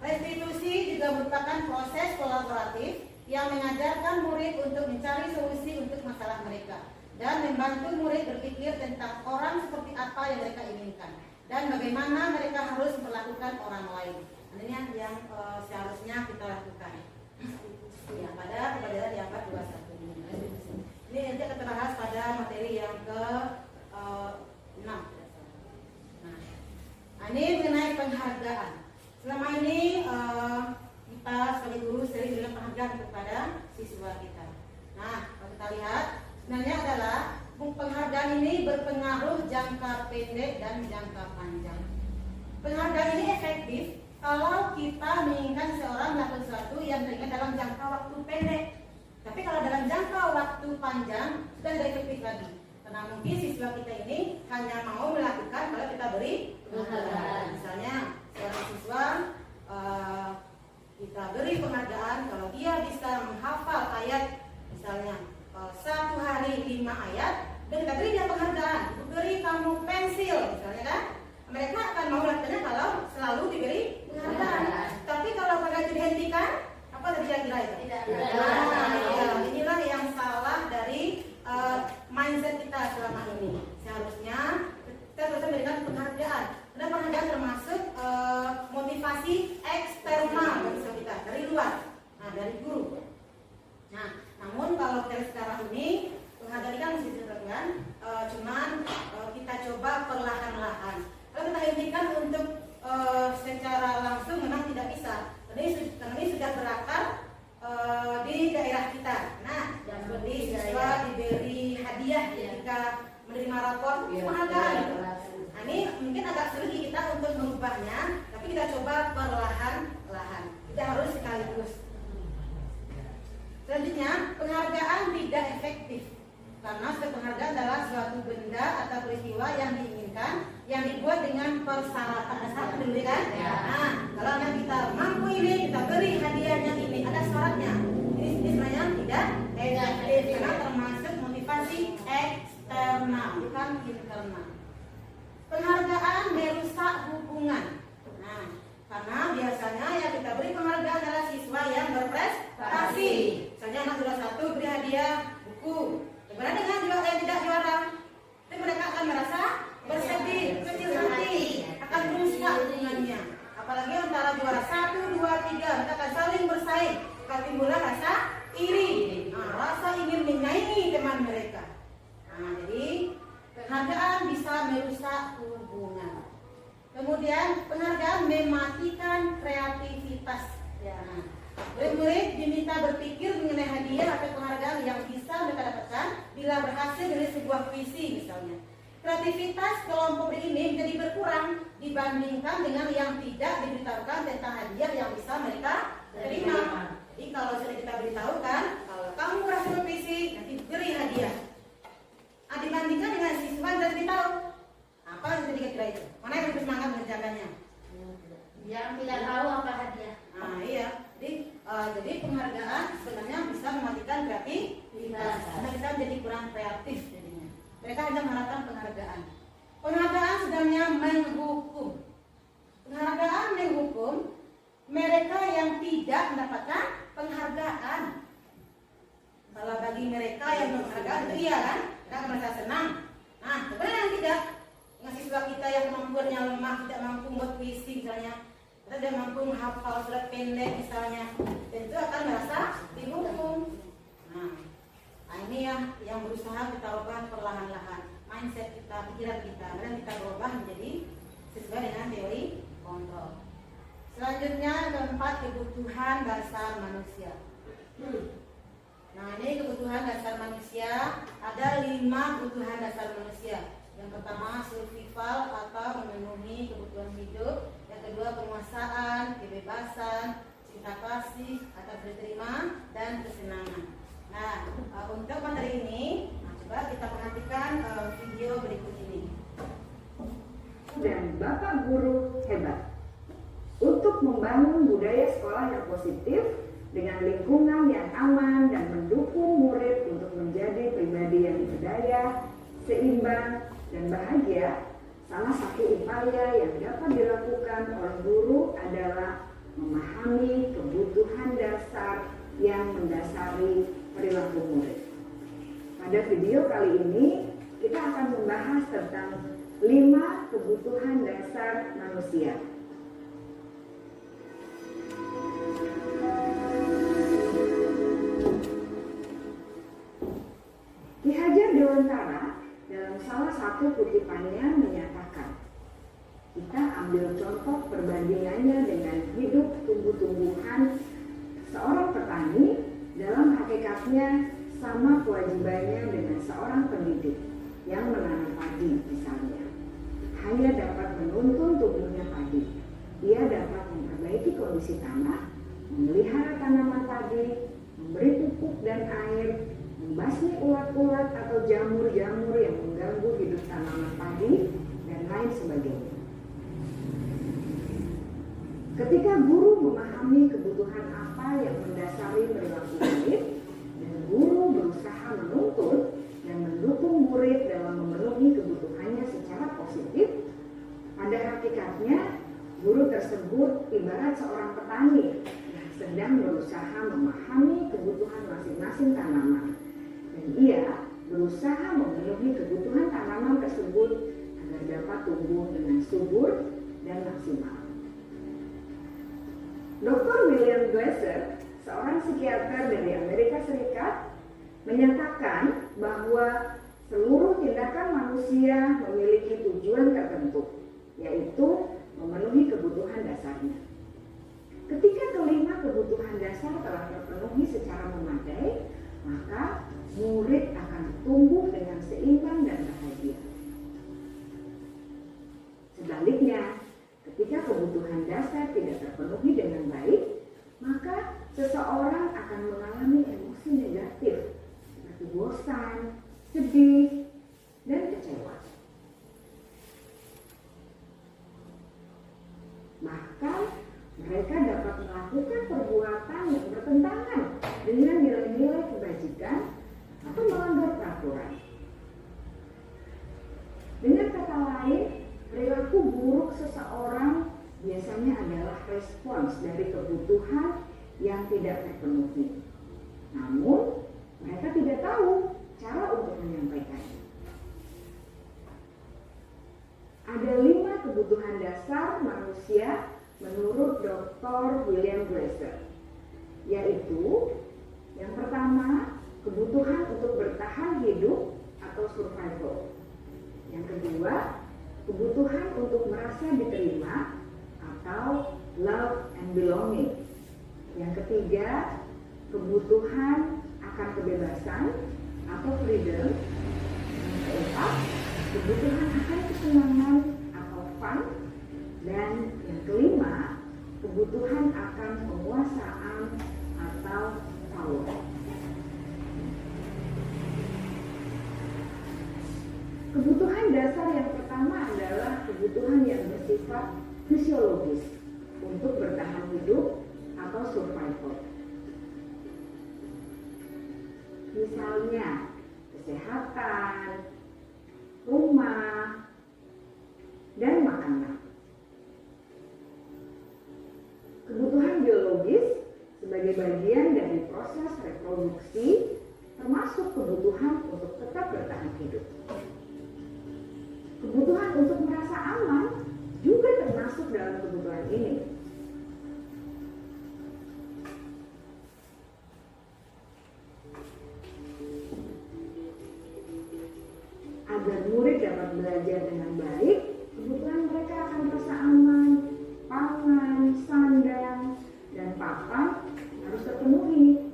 [SPEAKER 2] Restitusi juga merupakan proses kolaboratif yang mengajarkan murid untuk mencari solusi untuk masalah mereka dan membantu murid berpikir tentang orang seperti apa yang mereka inginkan dan bagaimana mereka harus memperlakukan orang lain. Ini yang seharusnya kita lakukan ya, pada pelajaran yang ke-21 ini. Ini nanti kita bahas pada materi yang ke-6. Nah, ini mengenai penghargaan. Selama ini kita sebagai guru sering berikan penghargaan kepada siswa kita. Nah, kalau kita lihat sebenarnya adalah penghargaan ini berpengaruh jangka pendek dan jangka panjang. Penghargaan ini efektif kalau kita menginginkan seseorang melakukan sesuatu yang diinginkan dalam jangka waktu pendek. Tapi kalau dalam jangka waktu panjang sudah tidak efektif lagi. Karena mungkin siswa kita ini hanya mau melakukan kalau kita beri penghargaan. Misalnya seorang siswa kita beri penghargaan kalau dia bisa menghafal ayat, misalnya 1 hari 5 ayat, dan kita beri dia penghargaan, beri kamu pensil, misalnya kan, mereka akan mau melakukannya kalau selalu diberi penghargaan. Tapi kalau pada itu dihentikan, apa kira-kira itu? Inilah yang salah dari mindset kita selama ini. Seharusnya kita terus memberikan penghargaan. Dan penghargaan termasuk motivasi eksternal bagi siswa kita dari luar, dari guru. Nah, namun kalau dari sekarang ini penghargaan kan mesti dilakukan, cuman kita coba perlahan-lahan. Kalau kita hentikan untuk secara langsung memang tidak bisa. Karena ini sudah berakar di daerah kita. Nah, seperti siswa diberi hadiah ketika menerima rapor penghargaan. Nah, ini mungkin agak sulit kita untuk merubahnya, tapi kita coba perlahan-lahan. Kita harus sekaligus. Selanjutnya, penghargaan tidak efektif karena penghargaan adalah suatu benda atau peristiwa yang diinginkan, yang dibuat dengan persyaratan. Kan? Nah, kalau kita mampu ini, kita beri hadiahnya ini, ada syaratnya. Ini sebenarnya tidak efektif karena termasuk motivasi eksternal, bukan internal. Penghargaan merusak hubungan. Nah, karena biasanya yang kita beri penghargaan adalah siswa yang berprestasi. Misalnya anak juara 1 beri hadiah buku. Sebenarnya dengan juara yang tidak juara, tapi mereka akan merasa bersedih, kecil hati, akan rusak hubungannya. Apalagi antara juara 1, 2, 3, mereka akan saling bersaing. Akan timbullah rasa iri, rasa ingin menyaingi teman mereka. Nah, jadi penghargaan bisa merusak hubungan. Kemudian penghargaan mematikan kreativitas. Nah, murid diminta berpikir mengenai hadiah atau penghargaan yang bisa mereka dapatkan bila berhasil dari sebuah puisi misalnya. Kreativitas kelompok ini menjadi berkurang di dibandingkan dengan yang tidak diberitahukan tentang hadiah yang bisa mereka terima. Jadi kalau sudah kita beritahukan, kalau kamu merasa fisik, nanti beri hadiah. Dibandingkan dengan siswa yang tidak beritahu, apa yang kira-kira itu? Mana yang lebih semangat mengerjakannya?
[SPEAKER 6] Yang tidak tahu apa hadiah.
[SPEAKER 2] Nah iya, jadi penghargaan sebenarnya bisa mematikan kreativitas. Karena kita jadi kurang kreatif jadinya. Mereka hanya mengharapkan penghargaan. Penghargaan sebenarnya menghukum. Penghargaan menghukum mereka yang tidak mendapatkan penghargaan. Kalau bagi mereka yang penghargaan itu iya kan, mereka merasa senang. Nah, sebenarnya yang tidak, dengan siswa kita yang kemampuannya lemah, tidak mampu membuat puisi misalnya, kita tidak mampu menghafal surat pendek misalnya, tentu akan merasa dihukum. Nah ini yang berusaha kita ubah perlahan-lahan mindset kita, pikiran kita, dan kita berubah menjadi sesuai dengan teori kontrol. Selanjutnya keempat, kebutuhan dasar manusia. Nah ini kebutuhan dasar manusia, ada 5 kebutuhan dasar manusia. Yang pertama survival atau memenuhi kebutuhan hidup. Yang kedua penguasaan, kebebasan, cinta kasih atau berterima, dan kesenangan. Nah untuk materi ini, coba kita perhatikan video berikut ini.
[SPEAKER 7] Dan Bapak Guru hebat. Untuk membangun budaya sekolah yang positif dengan lingkungan yang aman dan mendukung murid untuk menjadi pribadi yang berdaya, seimbang, dan bahagia, salah satu upaya yang dapat dilakukan oleh guru adalah memahami kebutuhan dasar yang mendasari perilaku murid. Pada video kali ini, kita akan membahas tentang 5 kebutuhan dasar manusia. Ki Hajar Dewantara dalam salah satu kutipannya menyatakan, kita ambil contoh perbandingannya dengan hidup tumbuh-tumbuhan. Seorang petani dalam hakikatnya sama kewajibannya dengan seorang pendidik yang menanam padi misalnya. Hanya dapat menuntun tumbuhnya padi. Ia dapat memperbaiki kondisi tanah, memelihara tanaman padi, memberi pupuk dan air, membasmi ulat-ulat atau jamur-jamur yang mengganggu hidup tanaman padi, dan lain sebagainya. Ketika guru memahami kebutuhan apa yang mendasari perilaku murid, dan guru berusaha menuntun dan mendukung murid dalam memenuhi kebutuhannya secara positif, pada hakikatnya guru tersebut ibarat seorang petani yang sedang berusaha memahami kebutuhan masing-masing tanaman. Dan ia berusaha memenuhi kebutuhan tanaman tersebut agar dapat tumbuh dengan subur dan maksimal. Dr. William Glasser, seorang psikiater dari Amerika Serikat, menyatakan bahwa seluruh tindakan manusia memiliki tujuan tertentu, yaitu memenuhi kebutuhan dasarnya. Ketika kelima kebutuhan dasar telah terpenuhi secara memadai, maka murid akan tumbuh dengan seimbang dan bahagia. Sebaliknya, ketika kebutuhan dasar tidak terpenuhi dengan baik, maka seseorang akan mengalami emosi negatif seperti bosan, sedih, dan kecewa. Bahkan mereka dapat melakukan perbuatan yang bertentangan dengan nilai-nilai kebajikan atau melanggar peraturan. Dengan kata lain, perilaku buruk seseorang biasanya adalah respons dari kebutuhan yang tidak terpenuhi. Namun, mereka tidak tahu cara untuk menyampaikannya. Ada 5 kebutuhan dasar manusia menurut Dr. William Glasser, yaitu yang pertama, kebutuhan untuk bertahan hidup atau survival. Yang kedua, kebutuhan untuk merasa diterima atau love and belonging. Yang ketiga, kebutuhan akan kebebasan atau freedom. Yang keempat, kebutuhan akan kesenangan atau fun. kebutuhan yang bersifat fisiologis untuk bertahan hidup atau survival. Misalnya kesehatan, rumah, dan makanan. Kebutuhan biologis sebagai bagian dari proses reproduksi termasuk kebutuhan untuk tetap bertahan hidup. Kebutuhan untuk merasa aman juga termasuk dalam kebutuhan ini. Agar murid dapat belajar dengan baik, kebutuhan mereka akan merasa aman, pangan, sandang, dan papan harus terpenuhi.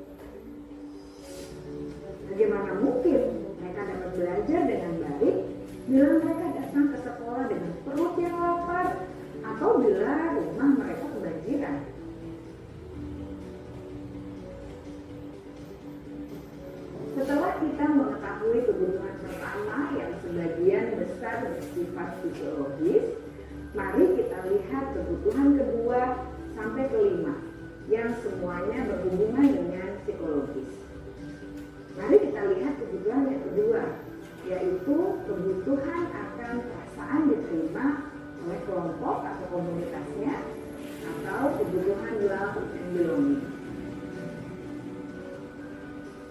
[SPEAKER 7] Bagaimana mungkin mereka dapat belajar dengan baik bila mereka datang ke sekolah dengan perut yang lapar atau bila rumah mereka kebanjiran? Setelah kita mengetahui kebutuhan pertama yang sebagian besar bersifat fisiologis, mari kita lihat kebutuhan kedua sampai kelima yang semuanya berhubungan dengan psikologis. Mari kita lihat kebutuhan yang kedua, yaitu kebutuhan akan perasaan diterima oleh kelompok atau komunitasnya, atau kebutuhan love and belonging.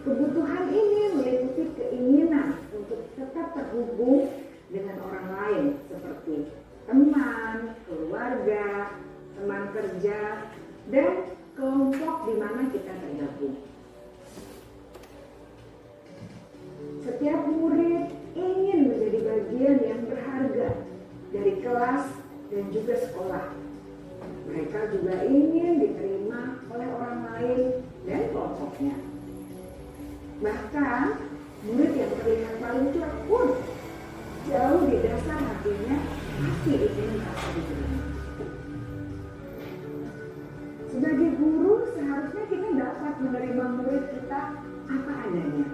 [SPEAKER 7] Kebutuhan ini meliputi keinginan untuk tetap terhubung dengan orang lain seperti teman, keluarga, teman kerja, dan kelompok di mana kita tergabung. Setiap murid ingin menjadi bagian yang berharga dari kelas dan juga sekolah. Mereka juga ingin diterima oleh orang lain dan kelompoknya. Bahkan murid yang terlihat paling cuek pun jauh di dasar hatinya masih ingin merasa diterima. Sebagai guru seharusnya kita dapat menerima murid kita apa adanya,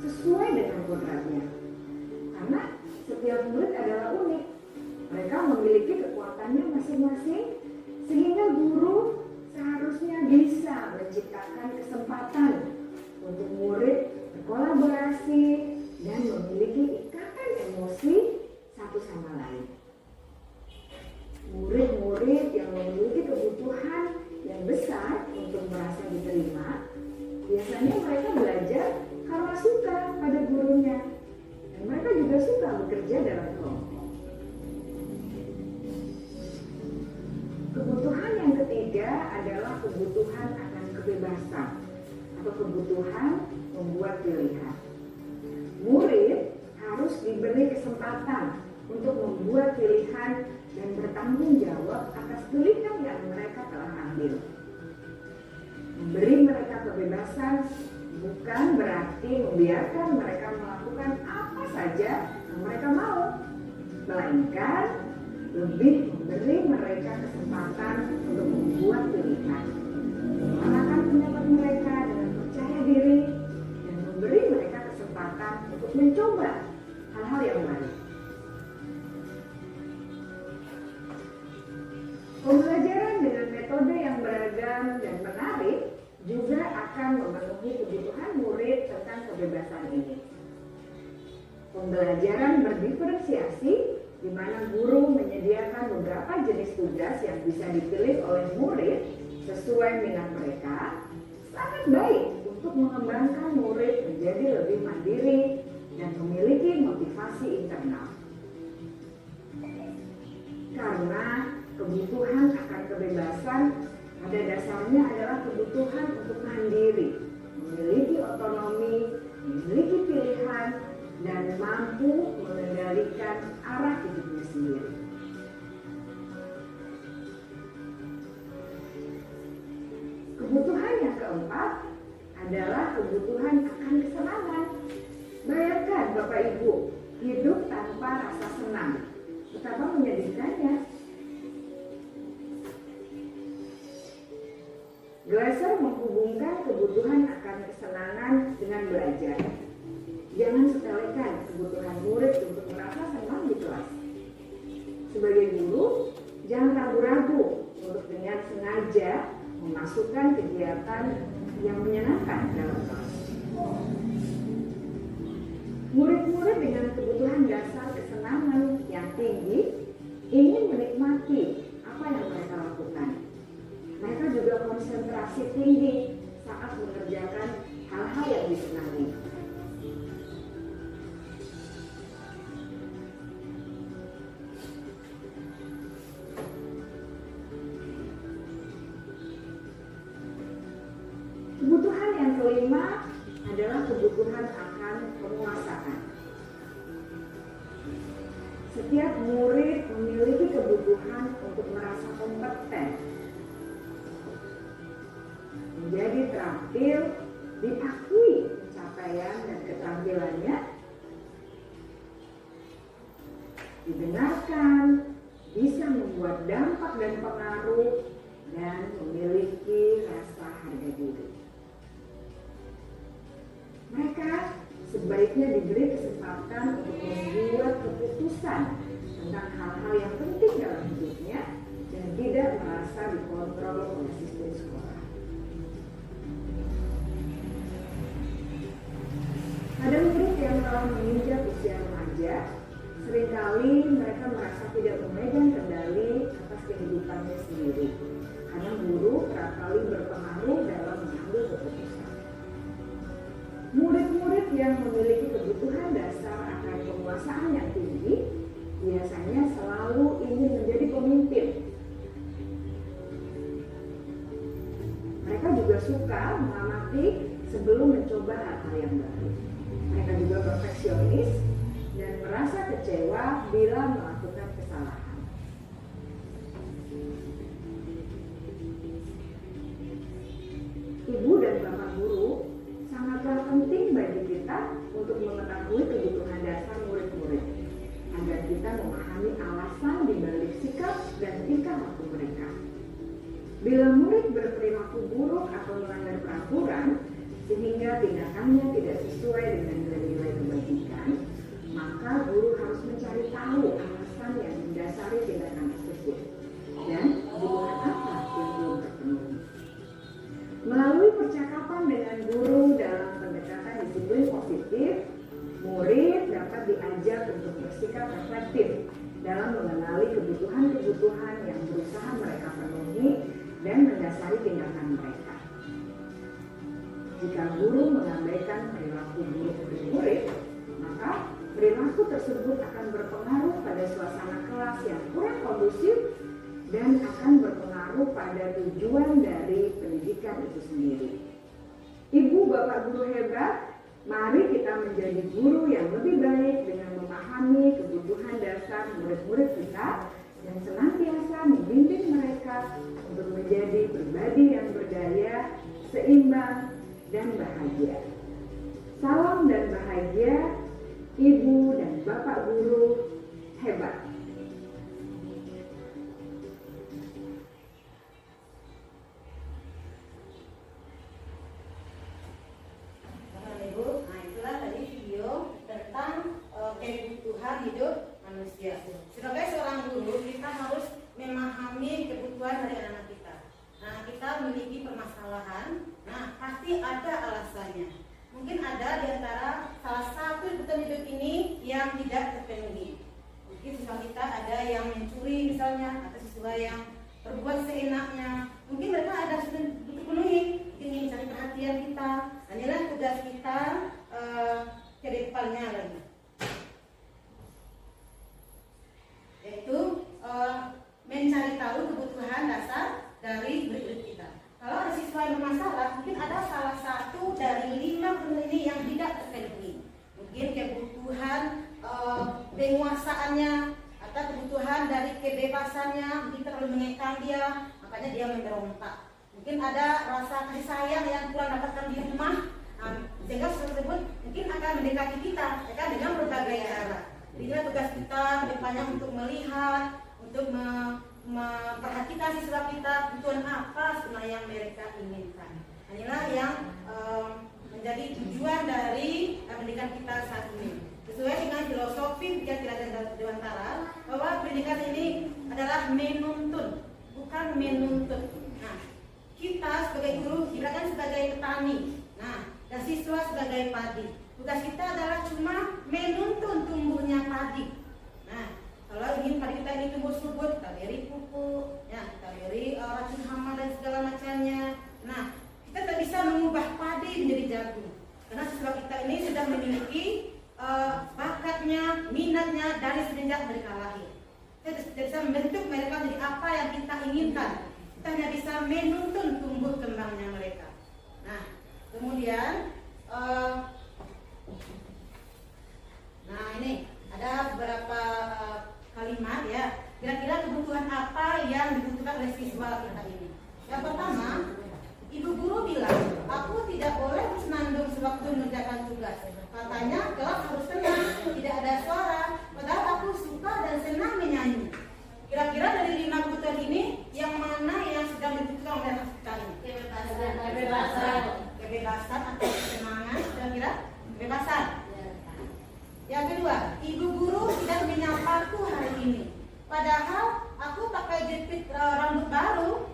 [SPEAKER 7] sesuai dengan kodratnya. Karena setiap murid adalah unik. Mereka memiliki kekuatannya masing-masing, sehingga guru seharusnya bisa menciptakan kesempatan untuk murid berkolaborasi dan memiliki ikatan emosi satu sama lain. Murid-murid yang memiliki kebutuhan yang besar untuk merasa diterima, biasanya mereka belajar karena suka pada gurunya, dan mereka juga suka bekerja dalam kelompok. Kebutuhan yang ketiga adalah kebutuhan akan kebebasan atau kebutuhan membuat pilihan. Murid harus diberi kesempatan untuk membuat pilihan dan bertanggung jawab atas pilihan yang mereka telah ambil. Memberi mereka kebebasan bukan berarti membiarkan mereka melakukan apa saja yang mereka mau, melainkan lebih memberi mereka kesempatan untuk membuat pilihan, mengenalkan pendapat mereka dengan percaya diri, dan memberi mereka kesempatan untuk mencoba hal-hal yang baru. Pembelajaran dengan metode yang beragam dan menarik juga akan memenuhi kebutuhan murid tentang kebebasan ini. Pembelajaran berdiferensiasi, di mana guru menyediakan beberapa jenis tugas yang bisa dipilih oleh murid sesuai minat mereka, sangat baik untuk mengembangkan murid menjadi lebih mandiri dan memiliki motivasi internal. Karena kebutuhan akan kebebasan pada dasarnya adalah kebutuhan untuk mandiri, memiliki otonomi, memiliki pilihan, dan mampu mengendalikan arah hidupnya sendiri. Kebutuhan yang keempat adalah kebutuhan akan kesenangan. Bayangkan Bapak Ibu, hidup tanpa rasa senang, betapa menyedihkannya. Glasser menghubungkan kebutuhan akan kesenangan dengan belajar. Jangan sepelekan kebutuhan murid untuk merasa senang di kelas. sebagai guru, jangan ragu-ragu untuk dengan sengaja memasukkan kegiatan yang menyenangkan dalam kelas. Murid-murid dengan kebutuhan dasar kesenangan yang tinggi ingin menikmati apa yang mereka lakukan. Mereka juga konsentrasi tinggi saat mengerjakan hal-hal yang disenangi. Kebutuhan yang kelima adalah kebutuhan akan penguasaan. Setiap murid memiliki kebutuhan untuk merasa kompeten, menjadi terampil, diakui pencapaian dan keterampilannya, didengarkan, bisa membuat dampak dan pengaruh, dan memiliki rasa harga diri. Mereka sebaiknya diberi kesempatan untuk membuat keputusan tentang hal-hal yang penting dalam hidupnya dan tidak merasa dikontrol oleh sistem sekolah. Pada murid yang telah menginjak usia remaja, seringkali mereka merasa tidak memegang kendali atas kehidupannya sendiri, karena guru kerap kali berpengaruh dalam mengambil keputusan. Murid-murid yang memiliki kebutuhan dasar akan penguasaan yang tinggi biasanya selalu ingin menjadi pemimpin. Mereka juga suka mengamati sebelum mencoba hal-hal yang baru. Mereka juga perfeksionis dan merasa kecewa bila melakukan kesalahan. Ibu dan bapak guru sangatlah penting bagi kita untuk mengetahui kebutuhan dasar murid-murid agar kita memahami alasan dibalik sikap dan tingkah laku mereka. Bila murid berperilaku buruk atau melanggar peraturan sehingga tindakannya tidak sesuai dengan nilai-nilai kebajikan, maka guru harus mencari tahu alasan yang mendasari tindakan tersebut dan kebutuhan apa yang belum terpenuhi. Melalui percakapan dengan guru dalam pendekatan disiplin positif, murid dapat diajak untuk bersikap reflektif dalam mengenali kebutuhan-kebutuhan yang berusaha mereka penuhi dan mendasari tindakan mereka. Jika guru mengabaikan perilaku buruk murid, maka perilaku tersebut akan berpengaruh pada suasana kelas yang kurang kondusif dan akan berpengaruh pada tujuan dari pendidikan itu sendiri. Ibu bapak guru hebat, mari kita menjadi guru yang lebih baik dengan memahami kebutuhan dasar murid-murid kita dan senantiasa membimbing mereka untuk menjadi pribadi yang berdaya, seimbang, dan bahagia. Salam dan bahagia, ibu dan bapak guru hebat.
[SPEAKER 2] Kebutuhan hidup manusia. Sebagai seorang guru, kita harus memahami kebutuhan dari anak kita. Nah, kita memiliki permasalahan. Nah, pasti ada alasannya. Mungkin ada di antara salah satu kebutuhan hidup ini yang tidak terpenuhi. Mungkin siswa kita ada yang mencuri misalnya, atau siswa yang berbuat seenaknya. Mungkin mereka ada sudah terpenuhi. Mungkin ingin mencari perhatian kita. Inilah tugas kita ke depannya lagi. Yaitu mencari tahu kebutuhan dasar dari murid kita. Kalau ada siswa yang bermasalah, mungkin ada salah satu dari 5 kebutuhan ini yang tidak terpenuhi. Mungkin kebutuhan penguasaannya atau kebutuhan dari kebebasannya, mungkin terlalu mengekang dia, makanya dia memberontak. Mungkin ada rasa kasih sayang yang kurang dapatkan di rumah, sehingga tersebut mungkin akan mendekati kita dengan berbagai cara. Jadi tugas kita depannya untuk melihat, untuk memperhatikan siswa kita kebutuhan apa sebenarnya yang mereka inginkan. Inilah yang menjadi tujuan dari pendidikan kita saat ini. sesuai dengan filosofi pikiran Dewantara bahwa pendidikan ini adalah menuntun, bukan menuntut. Nah, kita sebagai guru diberikan sebagai petani, nah, dan siswa sebagai padi. Tugas kita adalah cuma menuntun tumbuhnya padi. Nah, kalau ingin padi kita ini tumbuh subur, kita beri pupuk, ya, kita beri racun hama dan segala macamnya. Nah, kita tidak bisa mengubah padi menjadi jagung, karena siswa kita ini sudah memiliki bakatnya, minatnya dari semenjak mereka lahir. Kita tidak bisa membentuk mereka menjadi apa yang kita inginkan. Kita hanya bisa menuntun tumbuh kembangnya mereka. Nah, kemudian nah ini ada beberapa kalimat ya. Kira-kira kebutuhan apa yang dibutuhkan oleh siswa kita ini? Yang pertama, ibu guru bilang, aku tidak boleh bersenandung sewaktu mengerjakan tugas. Katanya kelas harus tenang, tidak ada suara. Padahal aku suka dan senang menyanyi. Kira-kira dari 5 kebutuhan ini, yang mana yang sedang dibutuhkan oleh anak kita ini? Kebebasan atau kesenangan? Kira-kira kebebasan. Yang kedua, ibu guru tidak menyapaku hari ini. Padahal aku pakai jepit rambut baru.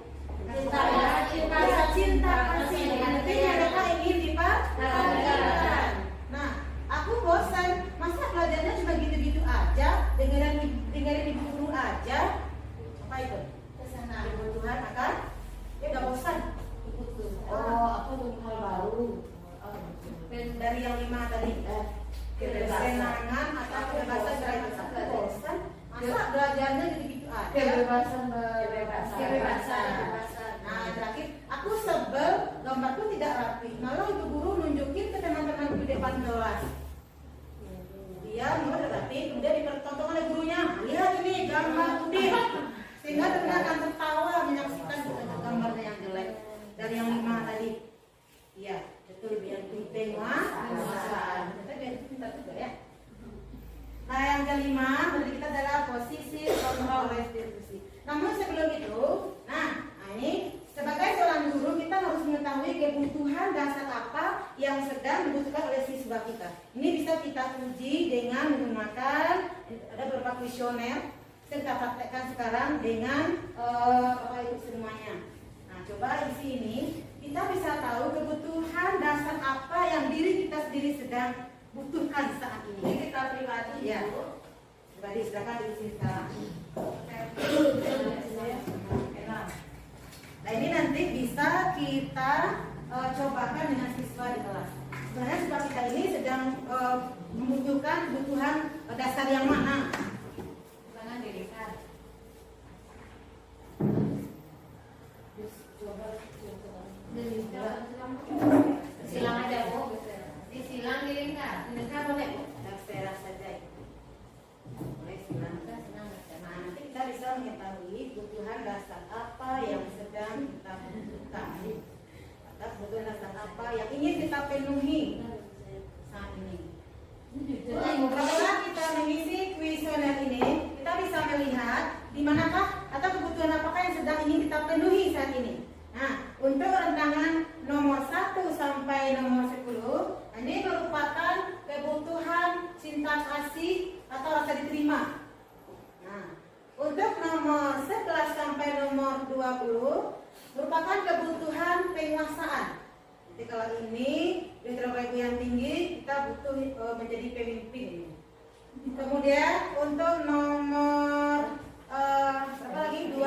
[SPEAKER 2] Cinta kasih. Artinya mereka ingin diperhatikan. Nah, aku bosan. Masa pelajarannya cuma gitu-gitu aja, dengerin ibu guru aja. Apa itu? Kebutuhan akan udah bosan.
[SPEAKER 1] Aku untuk hal baru.
[SPEAKER 2] Dari yang 5 tadi, kesenangan atau kebebasan dari kita bosan. Masa belajarnya gitu-gitu aja.
[SPEAKER 1] Kebebasan.
[SPEAKER 2] Nah, terakhir, aku sebel, gambarku tidak rapi. Malah ibu guru nunjukin ke teman-teman di depan kelas. Dia mulai rapi, kemudian dipertontonkan oleh gurunya. Lihat ini gambar putih. Sehingga teman akan tertawa menyaksikan gambarnya yang jelek. Dari yang 5 tadi. Iya, betul, biar penguasaan. Kita pintar juga ya. Nah, yang kelima menurut kita adalah posisi kontrol restitusi. Namun sebelum itu, ini sebagai seorang guru kita harus mengetahui kebutuhan dasar apa yang sedang dibutuhkan oleh siswa kita. Ini bisa kita uji dengan menggunakan ada beberapa kuesioner. Kita praktekkan sekarang dengan Bapak Ibu semuanya. Nah, coba isi ini kita bisa tahu kebutuhan dasar apa yang diri kita sendiri sedang butuhkan saat ini.
[SPEAKER 6] Jadi kita pribadi
[SPEAKER 2] ya. Pribadi silakan diisi sekarang. Nah, ini nanti bisa kita cobakan dengan siswa di kelas. Sebenarnya siswa kita ini sedang membutuhkan kebutuhan dasar yang mana?
[SPEAKER 6] jangan dirikan. Silang aja Bu. Disilang dilingkar. Dilingkar boleh Bu.
[SPEAKER 2] Terserah saja. Boleh silang. Nah, nanti kita bisa mengetahui kebutuhan dasar apa yang sedang kita butuhkan. Atau kebutuhan dasar apa yang ingin kita penuhi saat ini. Setelah kita mengisi kuesioner ini, kita bisa melihat di manakah atau kebutuhan apakah yang sedang ingin kita penuhi saat ini. Nah, untuk rentangan nomor 1 sampai nomor 10, ini merupakan kebutuhan cinta kasih atau rasa diterima. Nah, untuk nomor 11 sampai nomor 20 merupakan kebutuhan penguasaan. Jadi kalau ini Bapak Ibu yang tinggi, kita butuh menjadi pemimpin. Kemudian untuk nomor apa lagi 2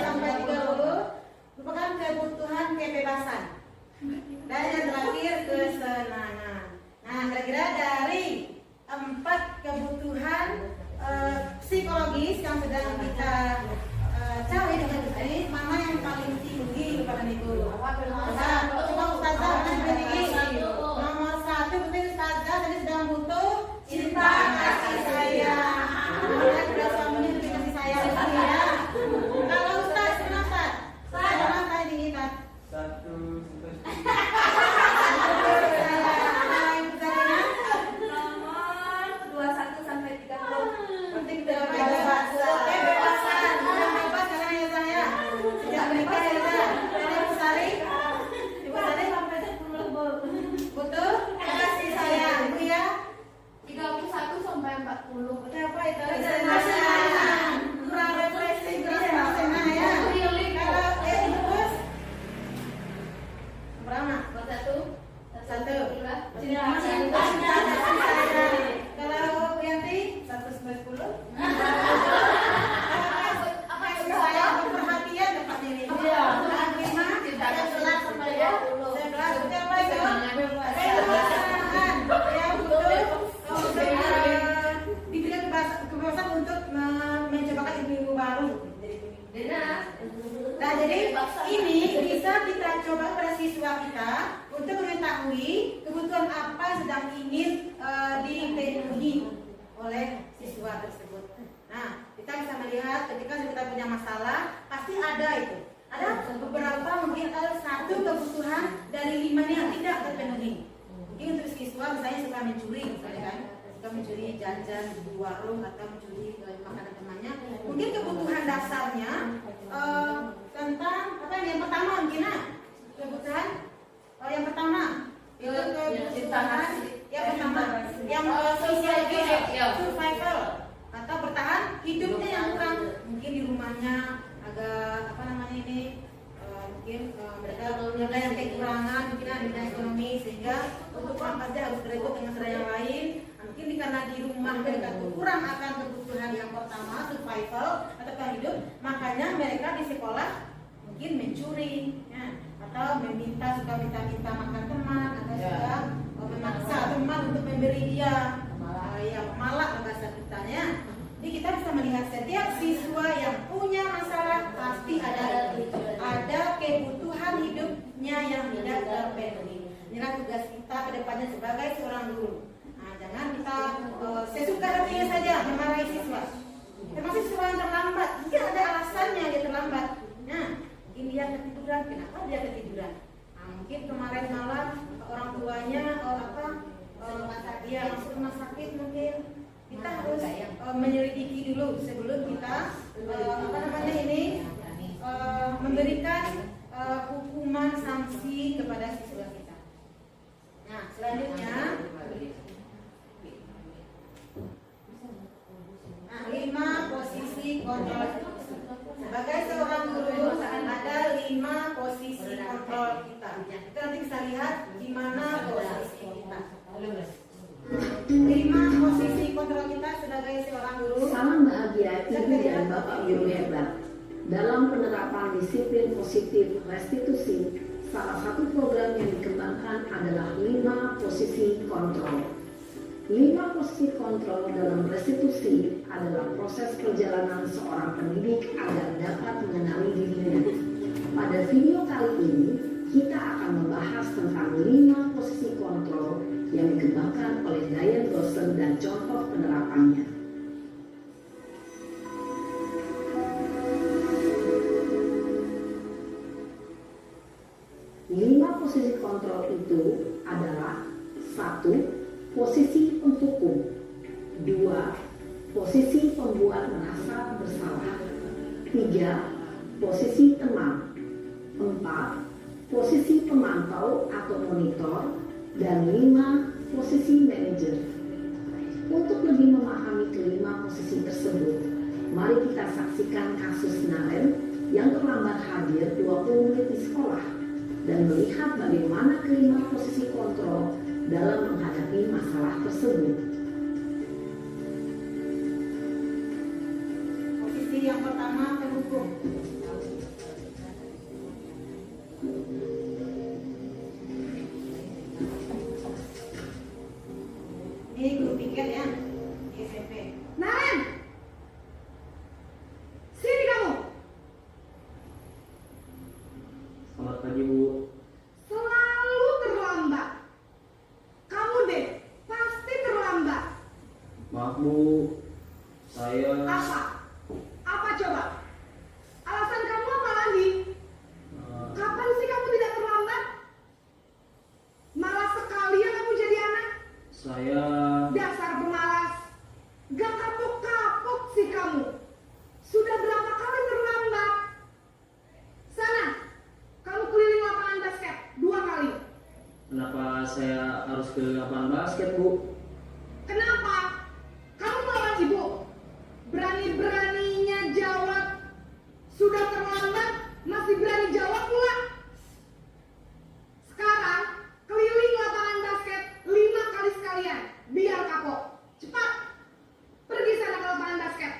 [SPEAKER 2] sampai 30 merupakan kebutuhan kebebasan. Dan yang terakhir kesenangan. Nah, kira-kira dari 4 kebutuhan psikologis yang sedang kita cari dengan ini, mana yang paling tinggi kepada Ibu? Coba Ustazah yang tinggi. Nomor 1 betul Ustazah tadi sedang butuh cinta kasih sayang. Sudah sudah suaminya lebih kasih sayang. jadi ini bisa kita coba pada siswa kita untuk mengetahui kebutuhan apa yang sedang ingin dipenuhi oleh siswa tersebut. Nah, kita bisa melihat ketika kita punya masalah, pasti ada itu. Ada beberapa, mungkin ada satu kebutuhan dari 5 yang tidak terpenuhi. Mungkin untuk siswa misalnya suka mencuri, misalnya kan, suka mencuri jajan di warung atau mencuri makanan temannya. Mungkin kebutuhan dasarnya tentang apa yang pertama mungkin kebutuhan yang pertama itu kebutuhan yang pertama yang social survival atau bertahan hidupnya yang kurang, mungkin di rumahnya agak apa namanya ini mungkin mereka ada yang kekurangan mungkin ada bidang ekonomi sehingga untuk saja harus berebut dengan saudara yang lain. Mungkin karena di rumah mereka kurang akan kebutuhan yang pertama survival atau hidup, makanya mereka di sekolah mungkin mencuri ya, atau suka minta makan teman atau suka memaksa teman untuk memberi dia yang malak bahasa kitanya. Jadi kita bisa melihat setiap siswa yang punya masalah pasti ada kebutuhan hidupnya yang tidak terpenuhi. Inilah tugas kita ke depannya sebagai seorang guru. Nah, jangan kita sesuka hatinya saja memarahi siswa. Termasuk siswa yang terlambat, mungkin ada alasannya dia terlambat. Nah, mungkin dia ketiduran. Kenapa dia ketiduran? Nah, mungkin kemarin malam orang tuanya dia masuk rumah sakit mungkin. Kita harus menyelidiki dulu sebelum kita memberikan hukuman sanksi kepada siswa kita. Nah, selanjutnya 5 posisi kontrol. Sebagai seorang guru ada 5 posisi kontrol kita. Kita nanti bisa lihat di mana posisi kita. 5 posisi kontrol kita sebagai seorang guru.
[SPEAKER 8] Salam bahagia Ibu dan Bapak Guru hebat. Dalam penerapan disiplin positif restitusi, salah satu program yang dikembangkan adalah 5 posisi kontrol. 5 posisi kontrol dalam restitusi adalah proses perjalanan seorang pendidik agar dapat mengenali dirinya. Pada video kali ini, kita akan membahas tentang 5 posisi kontrol yang dikembangkan oleh Diane Dawson dan contoh penerapannya. Lima posisi kontrol itu adalah 1. Posisi pendukung, 2. Posisi pembuat merasa bersalah, 3. Posisi teman, 4. Posisi pemantau atau monitor, dan 5. Posisi manajer. Untuk lebih memahami kelima posisi tersebut, mari kita saksikan kasus Naren yang terlambat hadir 20 menit di sekolah dan melihat bagaimana kelima posisi kontrol dalam menghadapi masalah tersebut.
[SPEAKER 2] Posisi yang pertama pendukung. Ini guru piket ya di SMP.
[SPEAKER 7] Naren, sini kamu.
[SPEAKER 9] Selamat pagi, Bu.
[SPEAKER 7] Selalu terlambat. Kamu deh, pasti terlambat.
[SPEAKER 9] Maaf, Bu. Saya
[SPEAKER 7] Apa coba? Alasan kamu apa lagi? Kapan sih kamu tidak terlambat? Malas sekali ya kamu jadi anak.
[SPEAKER 9] Saya
[SPEAKER 7] Dasar pemalas. Gak kapok-kapok sih kamu. Sudah berapa kali terlambat? Sana, kamu keliling lapangan basket 2 kali.
[SPEAKER 9] Kenapa saya harus ke lapangan basket, Bu?
[SPEAKER 7] Kenapa? Kamu melawan ibu. Berani-beraninya jawab. Sudah terlambat, masih berani jawab pula. Sekarang, keliling lapangan basket 5 kali sekalian. Biar kapok. Cepat. Pergi sana ke lapangan basket.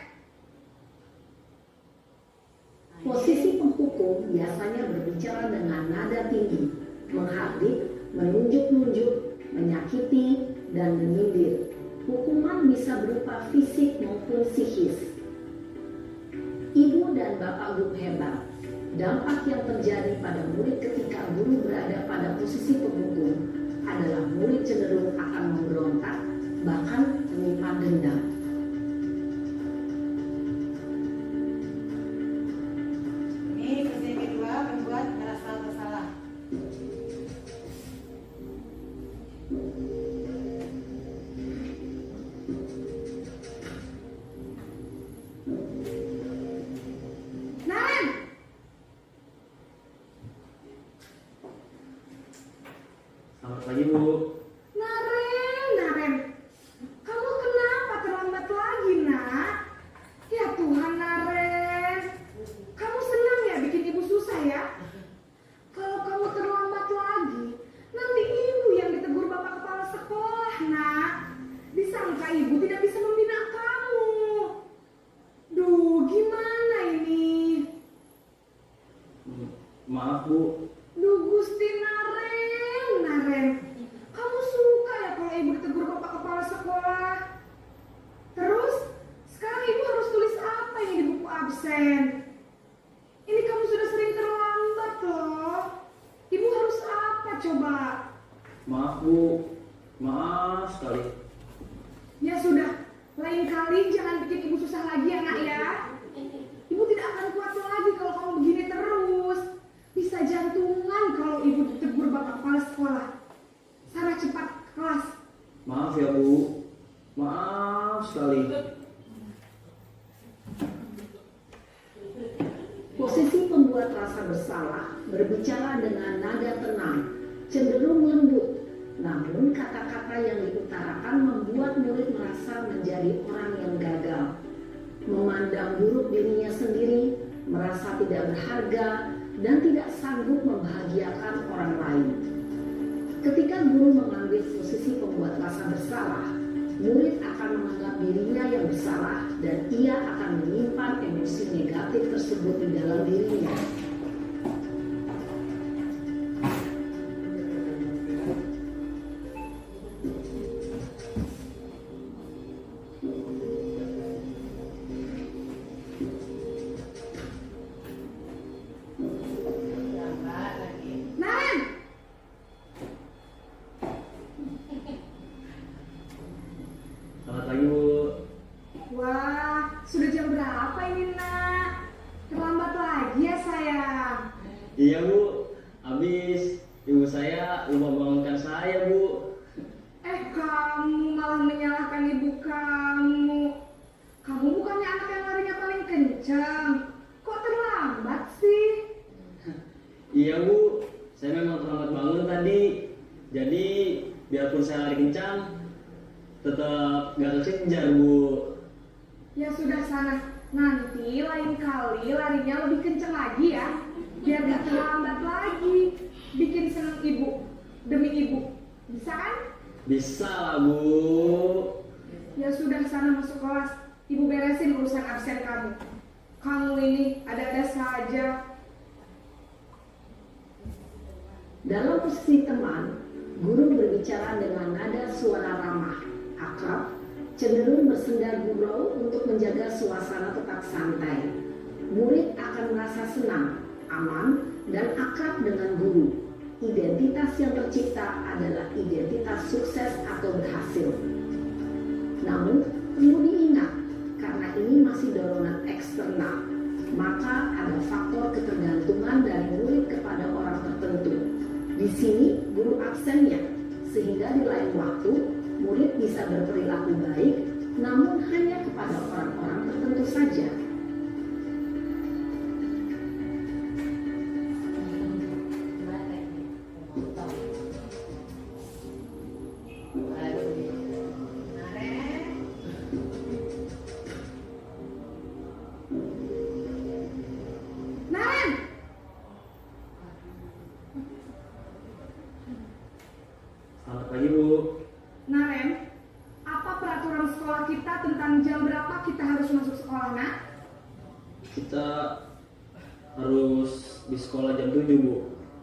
[SPEAKER 8] Posisi penghukum biasanya berbicara dengan nada tinggi, menghardik, menunjuk-nunjuk, menyakiti, dan menyindir. Hukuman bisa berupa fisik maupun psikis. Ibu Ibu dan Bapak guru hebat, dampak yang terjadi pada murid ketika guru berada pada posisi penghukum adalah murid cenderung akan memberontak, bahkan menyimpan dendam.
[SPEAKER 2] Ini versi kedua, membuat merasa bersalah.
[SPEAKER 7] Naren,
[SPEAKER 9] Selamat pagi Bu.
[SPEAKER 7] Naren, kamu kenapa terlambat lagi, nak? Ya Tuhan, Naren, kamu senang ya bikin ibu susah ya? Kalau kamu terlambat lagi, nanti ibu yang ditegur bapak kepala sekolah, nak. Disangka ibu tidak bisa membina kamu. Duh, gimana ini?
[SPEAKER 9] Maaf Bu.
[SPEAKER 7] Duh, Gusti Naren, kamu suka ya kalau ibu ditegur bapak kepala sekolah? Terus, sekarang ibu harus tulis apa ini di buku absen? Ini kamu sudah sering terlambat loh. Ibu harus apa coba?
[SPEAKER 9] Maaf Bu. Maaf sekali.
[SPEAKER 7] Ya sudah, lain kali jangan bikin ibu susah lagi ya nak ya. Ibu tidak akan kuat lagi kalau kamu begini terus. Bisa jantungan kalau ibu ditegur bapak kepala sekolah. Sana cepat ke kelas.
[SPEAKER 9] Maaf ya Bu. Maaf sekali.
[SPEAKER 8] Posisi pembuat rasa bersalah berbicara dengan nada tenang, cenderung lembut. Namun kata-kata yang diutarakan membuat murid merasa menjadi orang yang gagal, memandang buruk dirinya sendiri, merasa tidak berharga, dan tidak sanggup membahagiakan orang lain. Ketika guru mengambil posisi pembuat rasa bersalah, murid akan menganggap dirinya yang bersalah dan ia akan menyimpan emosi negatif tersebut di dalam dirinya.
[SPEAKER 7] Naren,
[SPEAKER 9] Selamat pagi Bu.
[SPEAKER 7] wah sudah jam berapa ini nak? Terlambat lagi ya sayang.
[SPEAKER 9] Iya Bu. Habis ibu saya lupa bangunkan saya Bu.
[SPEAKER 7] Kamu malah menyalahkan ibu kamu. Kamu bukannya anak yang larinya paling kencang. Kok terlambat sih?
[SPEAKER 9] Iya Bu. Saya memang terlambat bangun tadi. Jadi biarpun saya lari kencang, tetap gak kekejar Bu.
[SPEAKER 7] Ya sudah sana. Nanti lain kali larinya lebih kencang lagi ya. Biar gak terlambat lagi. Bikin seneng ibu. Demi ibu. Bisa kan?
[SPEAKER 9] Bisa lah Bu.
[SPEAKER 7] Ya sudah sana masuk kelas. Ibu beresin urusan absen kamu. Kamu ini ada-ada saja.
[SPEAKER 8] Dalam posisi teman, guru berbicara dengan nada suara ramah, akrab, cenderung bersenda gurau untuk menjaga suasana tetap santai. Murid akan merasa senang, aman, dan akrab dengan guru. Identitas yang tercipta adalah identitas sukses atau berhasil. Namun, perlu diingat, karena ini masih dorongan eksternal, maka ada faktor ketergantungan dari murid kepada orang tertentu. Di sini guru absennya, sehingga di lain waktu murid bisa berperilaku baik, namun hanya kepada orang-orang tertentu saja.
[SPEAKER 7] Naren,
[SPEAKER 9] Selamat pagi Bu.
[SPEAKER 7] Naren, apa peraturan sekolah kita tentang jam berapa kita harus masuk sekolah, nak?
[SPEAKER 9] Kita harus di sekolah jam 7 Bu.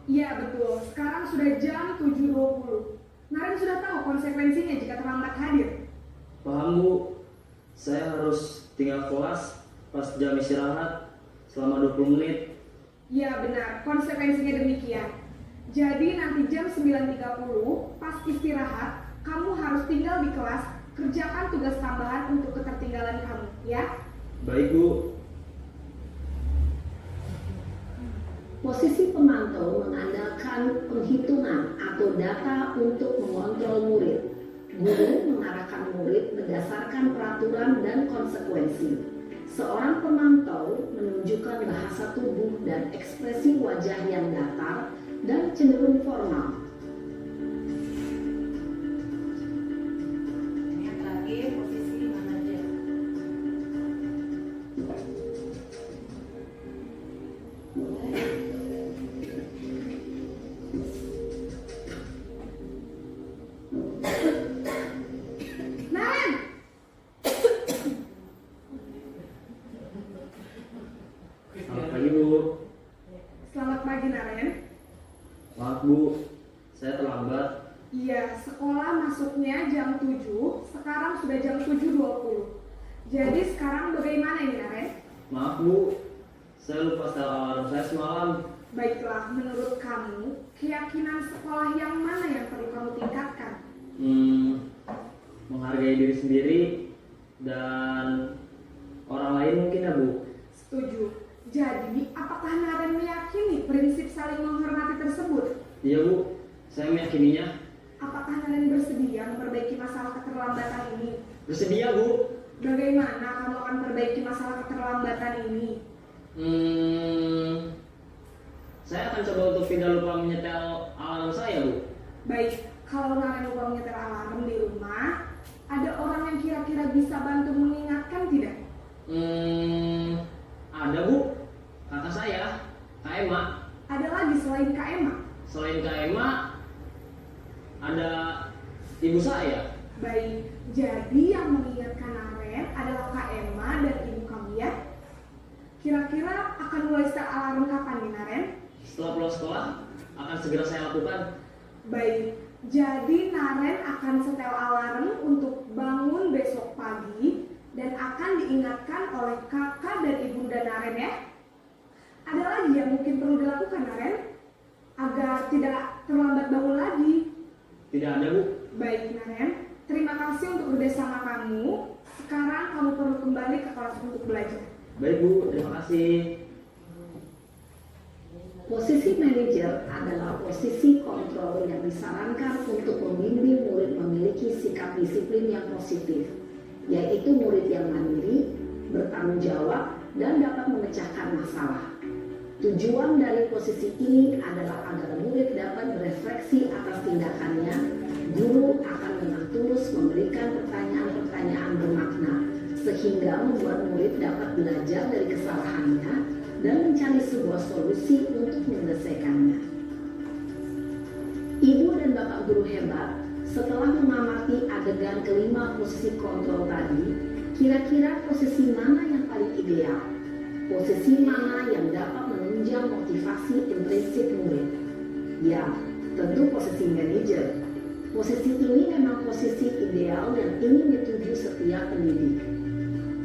[SPEAKER 7] Iya betul, sekarang sudah jam 7.20. Naren sudah tahu konsekuensinya jika terlambat hadir.
[SPEAKER 9] Paham Bu. Saya harus tinggal kelas pas jam istirahat. selama 20 menit.
[SPEAKER 7] Ya benar, konsekuensinya demikian. Jadi nanti jam 9.30 pas istirahat, kamu harus tinggal di kelas, kerjakan tugas tambahan untuk ketertinggalan kamu, ya?
[SPEAKER 9] Baik, Bu.
[SPEAKER 8] Posisi pemantau mengandalkan penghitungan atau data untuk mengontrol murid. Guru mengarahkan murid berdasarkan peraturan dan konsekuensi. Seorang pemantau menunjukkan bahasa tubuh dan ekspresi wajah yang datar dan cenderung formal.
[SPEAKER 2] Yang terakhir posisi manajer.
[SPEAKER 7] Naren!
[SPEAKER 9] Selamat pagi, Bu.
[SPEAKER 7] Selamat pagi, Naren.
[SPEAKER 9] Maaf, Bu. Saya terlambat.
[SPEAKER 7] Iya, sekolah masuknya jam 7, sekarang sudah jam 7.20. Jadi sekarang bagaimana ini, Naren?
[SPEAKER 9] Maaf, Bu. Saya lupa setel alarm saya semalam.
[SPEAKER 7] Baiklah, menurut kamu, keyakinan sekolah yang mana yang perlu kamu tingkatkan?
[SPEAKER 9] Menghargai diri sendiri dan orang lain mungkin ya, Bu.
[SPEAKER 7] Setuju. Jadi, apakah Naren meyakini prinsip saling menghormati tersebut?
[SPEAKER 9] Iya, Bu. Saya meyakininya.
[SPEAKER 7] Apakah Naren bersedia memperbaiki masalah keterlambatan ini?
[SPEAKER 9] Bersedia, Bu.
[SPEAKER 7] Bagaimana kamu akan perbaiki masalah keterlambatan ini?
[SPEAKER 9] Saya akan coba untuk tidak lupa menyetel alarm saya, Bu.
[SPEAKER 7] Baik, kalau Naren lupa menyetel alarm di rumah, ada orang yang kira-kira bisa bantu mengingatkan tidak?
[SPEAKER 9] Ada, Bu. Kakak saya, Kak Emma.
[SPEAKER 7] Ada lagi selain Kak Emma?
[SPEAKER 9] Selain Kak Emma, ada ibu saya.
[SPEAKER 7] Baik, jadi yang mengingatkan Naren adalah Kak Emma dan ibu kamu ya? Kira-kira akan mulai setel alarm kapan nih, Naren?
[SPEAKER 9] Setelah pulang sekolah, akan segera saya lakukan.
[SPEAKER 7] Baik, jadi Naren akan setel alarm untuk bangun besok pagi dan akan diingatkan oleh kakak dan ibunda Naren ya. Ada lagi yang mungkin perlu dilakukan, Naren, agar tidak terlambat bangun lagi?
[SPEAKER 9] Tidak ada, Bu.
[SPEAKER 7] Baik, Naren, terima kasih untuk kerjasama kamu. Sekarang kamu perlu kembali ke kelas untuk belajar.
[SPEAKER 9] Baik, Bu. Terima kasih.
[SPEAKER 8] Posisi manajer adalah posisi kontrol yang disarankan untuk membimbing murid memiliki sikap disiplin yang positif, yaitu murid yang mandiri, bertanggung jawab, dan dapat memecahkan masalah. Tujuan dari posisi ini adalah agar murid dapat berefleksi atas tindakannya. Guru akan dengan tulus memberikan pertanyaan-pertanyaan bermakna, sehingga membuat murid dapat belajar dari kesalahannya dan mencari sebuah solusi untuk menyelesaikannya. Ibu dan Bapak guru hebat, setelah mengamati adegan kelima posisi kontrol tadi, kira-kira posisi mana yang paling ideal? Posisi mana yang dapat menunjang motivasi intrinsik murid? Ya, tentu posisi manajer. Posisi ini memang posisi ideal yang ingin dituju setiap pendidik.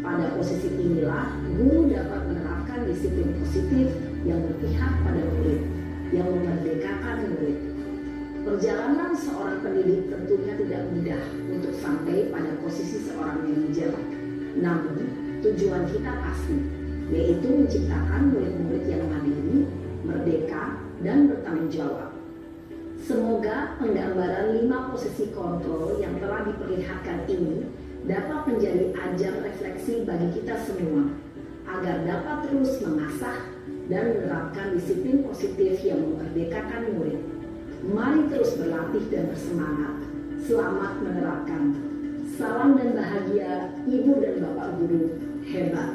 [SPEAKER 8] Pada posisi inilah, guru dapat menerapkan disiplin positif yang berpihak pada murid, yang memerdekakan murid. Perjalanan seorang pendidik tentunya tidak mudah untuk sampai pada posisi seorang manajer. Namun, tujuan kita pasti, yaitu menciptakan murid-murid yang mandiri, merdeka, dan bertanggung jawab. Semoga penggambaran 5 posisi kontrol yang telah diperlihatkan ini dapat menjadi ajang refleksi bagi kita semua, agar dapat terus mengasah dan menerapkan disiplin positif yang memerdekakan murid. Mari terus berlatih dan bersemangat. Selamat menerapkan. Salam dan bahagia Ibu dan Bapak guru hebat.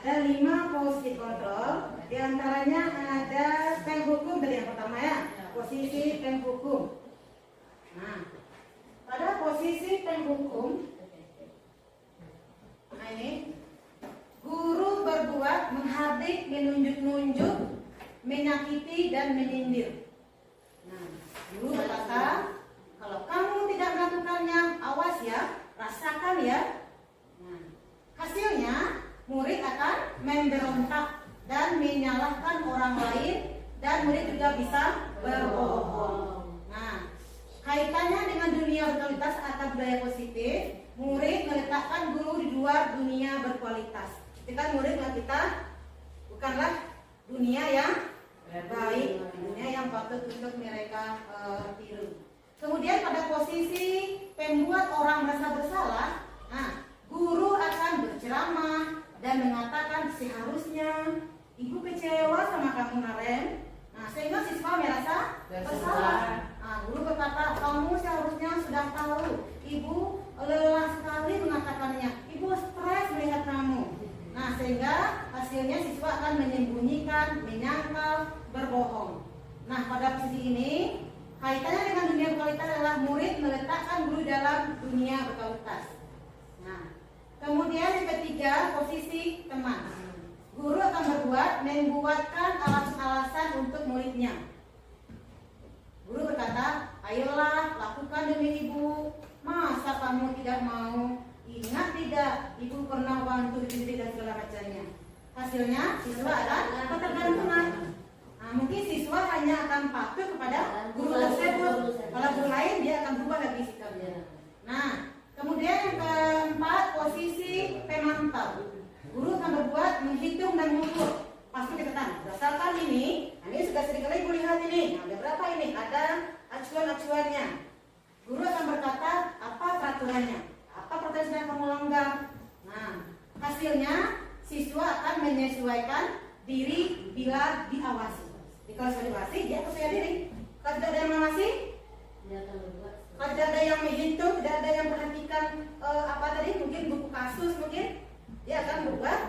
[SPEAKER 2] Ada 5 posisi kontrol, di antaranya ada peng hukum dari yang pertama ya, posisi peng hukum. Nah, pada posisi peng hukum, nah ini, guru berbuat menghardik, menunjuk-nunjuk, menyakiti dan menyindir. Nah, guru berkata, kalau kamu tidak melakukannya, awas ya, rasakan ya. Nah, hasilnya murid akan memberontak dan menyalahkan orang lain, dan murid juga bisa berbohong. Nah, kaitannya dengan dunia berkualitas atau budaya positif, murid meletakkan guru di luar dunia berkualitas. Ketika murid kita bukanlah dunia yang baik, dunia yang patut untuk mereka tiru. Kemudian pada posisi pembuat orang merasa bersalah, nah, guru akan berceramah dan mengatakan seharusnya ibu kecewa sama kamu kemarin. Nah, sehingga siswa merasa bersalah. Nah, guru berkata, kamu seharusnya sudah tahu, ibu lelah sekali mengatakannya, ibu stres melihat kamu. Nah, sehingga hasilnya siswa akan menyembunyikan, menyangkal, berbohong. Nah, pada posisi ini kaitannya dengan dunia berkualitas adalah murid meletakkan guru dalam dunia berkualitas. Nah, kemudian yang ketiga, posisi teman. Guru akan membuatkan alasan-alasan untuk muridnya. Guru berkata, ayolah lakukan demi ibu. Masa kamu tidak mau? Ingat tidak, ibu pernah bantu diri dan segala macamnya. Hasilnya siswa adalah ketergantungan. Nah, mungkin siswa hanya akan patuh kepada guru tersebut. Kalau guru lain dia akan berubah lagi sikapnya. Nah, kemudian yang keempat, posisi pemantau. Guru akan berbuat menghitung dan mengukur. Pasti dikatakan, berdasarkan ini sudah seringkali ibu lihat ini. Ada berapa ini? Ada acuan-acuannya. Guru akan berkata, apa peraturannya? Apa peraturan yang kamu langgar? Nah, hasilnya siswa akan menyesuaikan diri bila diawasi. Kalau sudah diawasi, dia akan sesuai diri. Kalau tidak ada yang mengawasi, kalau tidak ada yang menghitung, tidak ada yang perhatikan apa tadi, mungkin buku kasus mungkin, dia akan berbuat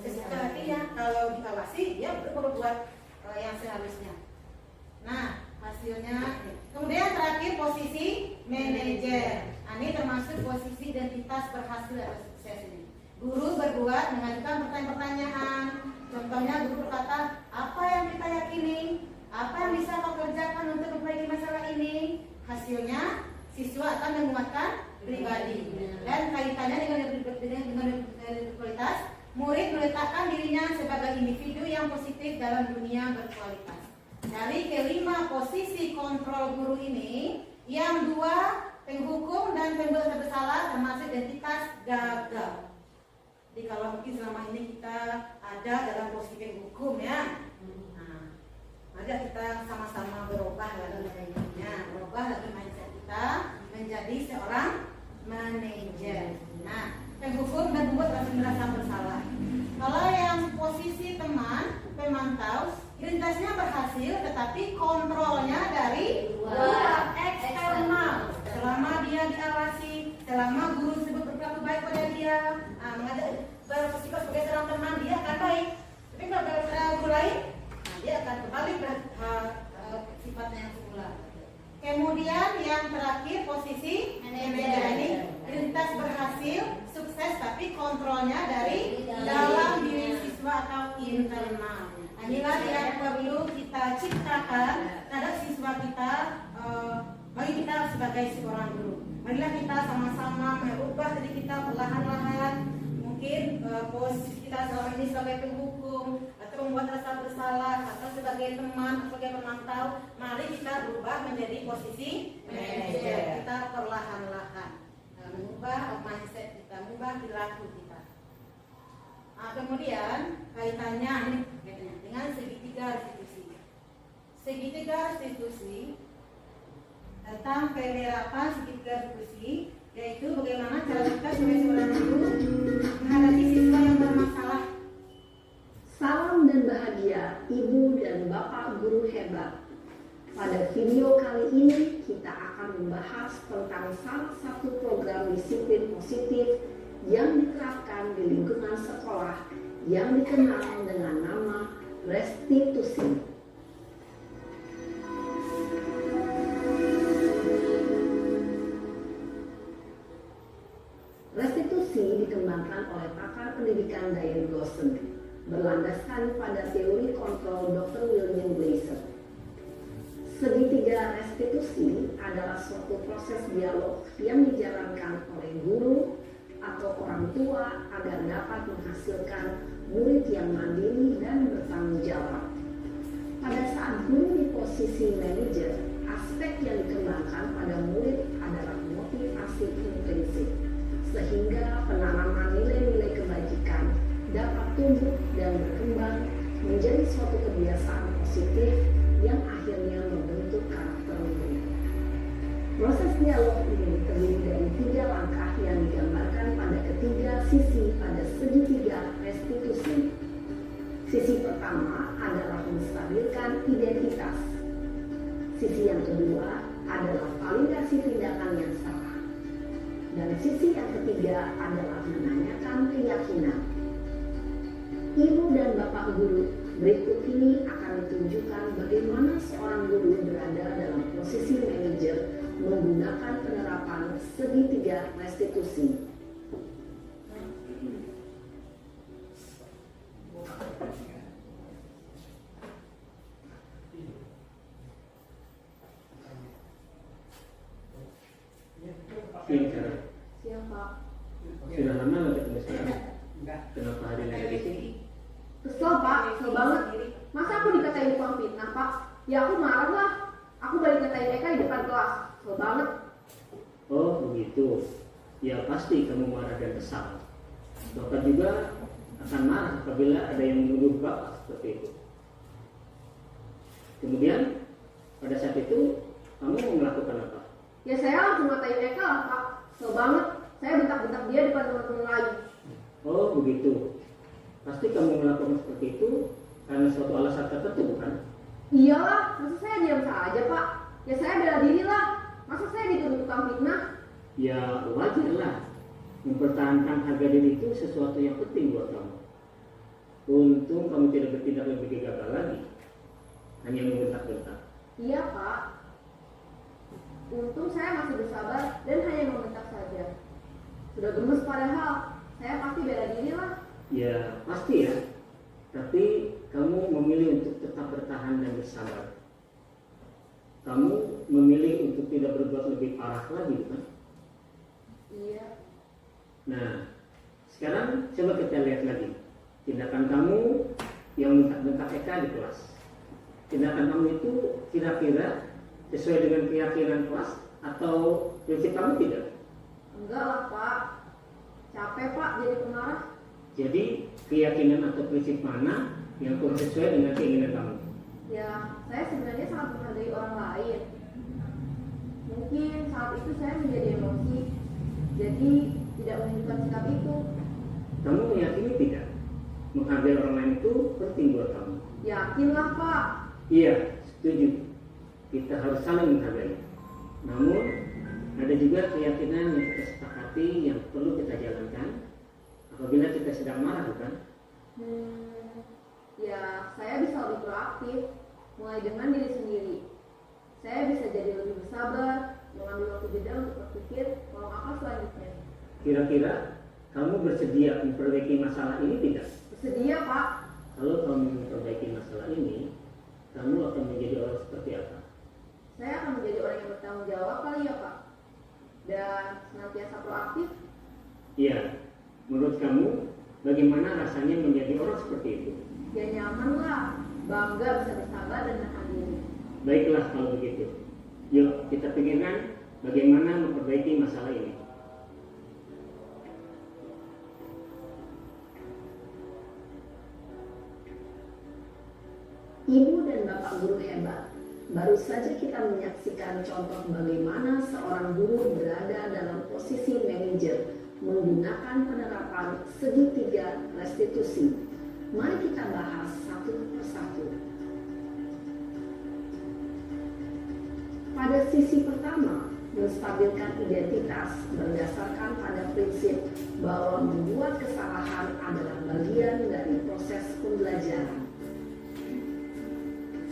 [SPEAKER 2] sesuai hatinya. Kalau diawasi, dia berbuat yang seharusnya. Nah, hasilnya. Kemudian terakhir posisi manajer. Nah, ini termasuk posisi identitas berhasil atau sukses ini. Guru berbuat mengajukan pertanyaan-pertanyaan. Contohnya guru berkata, apa yang kita yakini? Apa yang bisa kau kerjakan untuk memperbaiki masalah ini? Hasilnya siswa akan menguatkan pribadi. Dan kaitannya dengan berkualitas, murid meletakkan dirinya sebagai individu yang positif dalam dunia berkualitas. Dari kelima posisi kontrol guru ini, yang dua penghukum dan pembuat bersalah termasuk identitas gagal. Jadi kalau mungkin selama ini kita ada dalam posisi penghukum ya, nah, mari kita sama-sama berubah lagi mindsetnya, berubah lagi mindset kita menjadi seorang manajer. Nah, penghukum dan pembuat merasa bersalah. Kalau yang posisi teman, pemantau, identitasnya berhasil, tetapi kontrolnya dari luar eksternal. Selama dia diawasi, selama guru tersebut berlaku baik pada dia, bersikap sebagai seorang teman, dia akan baik. Tapi kalau guru lain, dia akan kembali sifatnya yang semula. Kemudian yang terakhir posisi manajer ini, identitas berhasil, sukses, tapi kontrolnya dari dalam diri siswa atau internal. Inilah yang perlu kita ciptakan terhadap siswa kita, bagi kita sebagai seorang guru. Marilah kita sama-sama merubah diri kita perlahan-lahan. Mungkin posisi kita selama ini sebagai penghukum, atau membuat rasa bersalah, atau sebagai teman, sebagai pemantau. Mari kita berubah menjadi posisi manajer. Kita perlahan-lahan mengubah mindset kita, mengubah perilaku kita. Nah, kemudian kaitannya ini dengan segitiga restitusi. Segitiga restitusi tentang penerapan segitiga restitusi, yaitu bagaimana cara kita sebagai seorang guru menghadapi siswa yang bermasalah.
[SPEAKER 8] Salam dan bahagia Ibu dan Bapak guru hebat. Pada video kali ini kita akan membahas tentang salah satu program disiplin positif yang diterapkan di lingkungan sekolah yang dikenal dengan nama restitusi. Restitusi dikembangkan oleh pakar pendidikan Diane Gosson, berlandaskan pada teori kontrol Dr. William Glasser. Segitiga restitusi adalah suatu proses dialog yang dijalankan oleh guru, atau orang tua agar dapat menghasilkan murid yang mandiri dan bertanggung jawab. Pada saat guru di posisi manajer, aspek yang dikembangkan pada murid adalah motivasi intrinsik, sehingga penanaman nilai-nilai kebajikan dapat tumbuh dan berkembang menjadi suatu kebiasaan positif yang akhirnya membentuk karakter murid. Proses dialog ini terdiri dari 3 langkah yang digambarkan pada ketiga sisi pada segitiga restitusi. Sisi pertama adalah menstabilkan identitas. Sisi yang kedua adalah validasi tindakan yang salah. Dan sisi yang ketiga adalah menanyakan keyakinan. Ibu dan Bapak guru, berikut ini akan ditunjukkan bagaimana seorang guru berada dalam posisi manajer menggunakan penerapan segitiga restitusi.
[SPEAKER 7] Siapa?
[SPEAKER 9] Sudah lama nggak ketemu sekarang? Kenapa hari ini ada di sini?
[SPEAKER 7] Kesel Pak, kesel banget. Masa aku dikatain tukang fitnah Pak? Ya aku marah lah. Aku balik katain Eka di depan kelas. Kesel banget.
[SPEAKER 9] Oh begitu. Ya pasti kamu marah dan kesal. Bapak juga akan marah apabila ada yang menuduh Bapak seperti itu. Kemudian pada saat itu kamu melakukan apa?
[SPEAKER 7] Ya saya langsung ngatain Eka lah Pak. Kesel banget. Saya bentak-bentak dia depan teman-teman lain.
[SPEAKER 9] Oh begitu. Pasti kamu melakukan seperti itu karena suatu alasan tertentu bukan?
[SPEAKER 7] Iyalah, masa saya diam saja Pak? Ya saya bela diri lah. Masa saya dituduh tukang fitnah?
[SPEAKER 9] Ya wajar lah. Mempertahankan harga diri itu sesuatu yang penting buat kamu. Untung kamu tidak bertindak lebih gegabah lagi. Hanya membentak-bentak.
[SPEAKER 7] Iya Pak. Untung saya masih bersabar dan hanya membentak saja. Sudah gemes padahal. Saya pasti bela diri lah.
[SPEAKER 9] Ya pasti ya. Tapi kamu memilih untuk tetap bertahan dan bersabar. Kamu memilih untuk tidak berbuat lebih parah lagi bukan?
[SPEAKER 7] Iya.
[SPEAKER 9] Nah, sekarang coba kita lihat lagi tindakan kamu yang bentak-bentak Eka di kelas. Tindakan kamu itu kira-kira sesuai dengan keyakinan kelas atau prinsip kamu tidak?
[SPEAKER 7] Enggak lah Pak. Capek Pak jadi pemarah.
[SPEAKER 9] Jadi keyakinan atau prinsip mana yang kurang sesuai dengan keinginan kamu?
[SPEAKER 7] Ya, saya sebenarnya sangat menghargai orang lain. Mungkin saat itu saya menjadi emosi, jadi tidak menunjukkan sikap itu.
[SPEAKER 9] Kamu meyakini tidak? Menghargai orang lain itu penting buat kamu.
[SPEAKER 7] Yakinlah Pak.
[SPEAKER 9] Iya, setuju. Kita harus saling menghargai. Namun, ada juga keyakinan yang kita sepakati yang perlu kita jalankan apabila kita sedang marah, bukan?
[SPEAKER 7] Ya, saya bisa lebih proaktif, mulai dengan diri sendiri. Saya bisa jadi lebih bersabar, mengambil waktu jeda untuk berpikir mau apa selanjutnya.
[SPEAKER 9] Kira-kira kamu bersedia memperbaiki masalah ini tidak?
[SPEAKER 7] Bersedia Pak.
[SPEAKER 9] Kalau kamu memperbaiki masalah ini, kamu akan menjadi orang seperti apa?
[SPEAKER 7] Saya akan menjadi orang yang bertanggung jawab kali ya Pak. Dan senantiasa proaktif.
[SPEAKER 9] Iya, menurut kamu bagaimana rasanya menjadi orang seperti itu?
[SPEAKER 7] Ya nyaman lah, bangga bisa bersabar dan menahan diri.
[SPEAKER 9] Baiklah kalau begitu. Yuk kita pikirkan bagaimana memperbaiki masalah ini.
[SPEAKER 8] Ibu dan Bapak guru hebat. Baru saja kita menyaksikan contoh bagaimana seorang guru berada dalam posisi manajer menggunakan penerapan segitiga restitusi. Mari kita bahas satu persatu. Pada sisi pertama, menstabilkan identitas berdasarkan pada prinsip bahwa membuat kesalahan adalah bagian dari proses pembelajaran.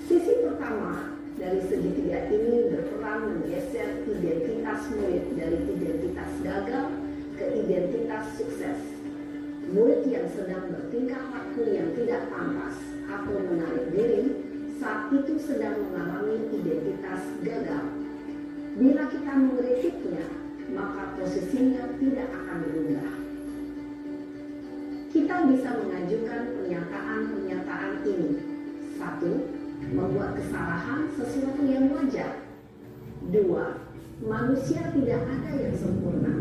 [SPEAKER 8] Sisi pertama dari segitiga ini berperan menggeser identitas murid dari identitas gagal ke identitas sukses. Murid yang sedang bertingkah laku yang tidak pantas atau menarik diri saat itu sedang mengalami identitas gagal. Bila kita mengkritiknya, maka posisinya tidak akan berubah. kita bisa mengajukan pernyataan-pernyataan ini. 1. Membuat kesalahan sesuatu yang wajar. 2. Manusia tidak ada yang sempurna.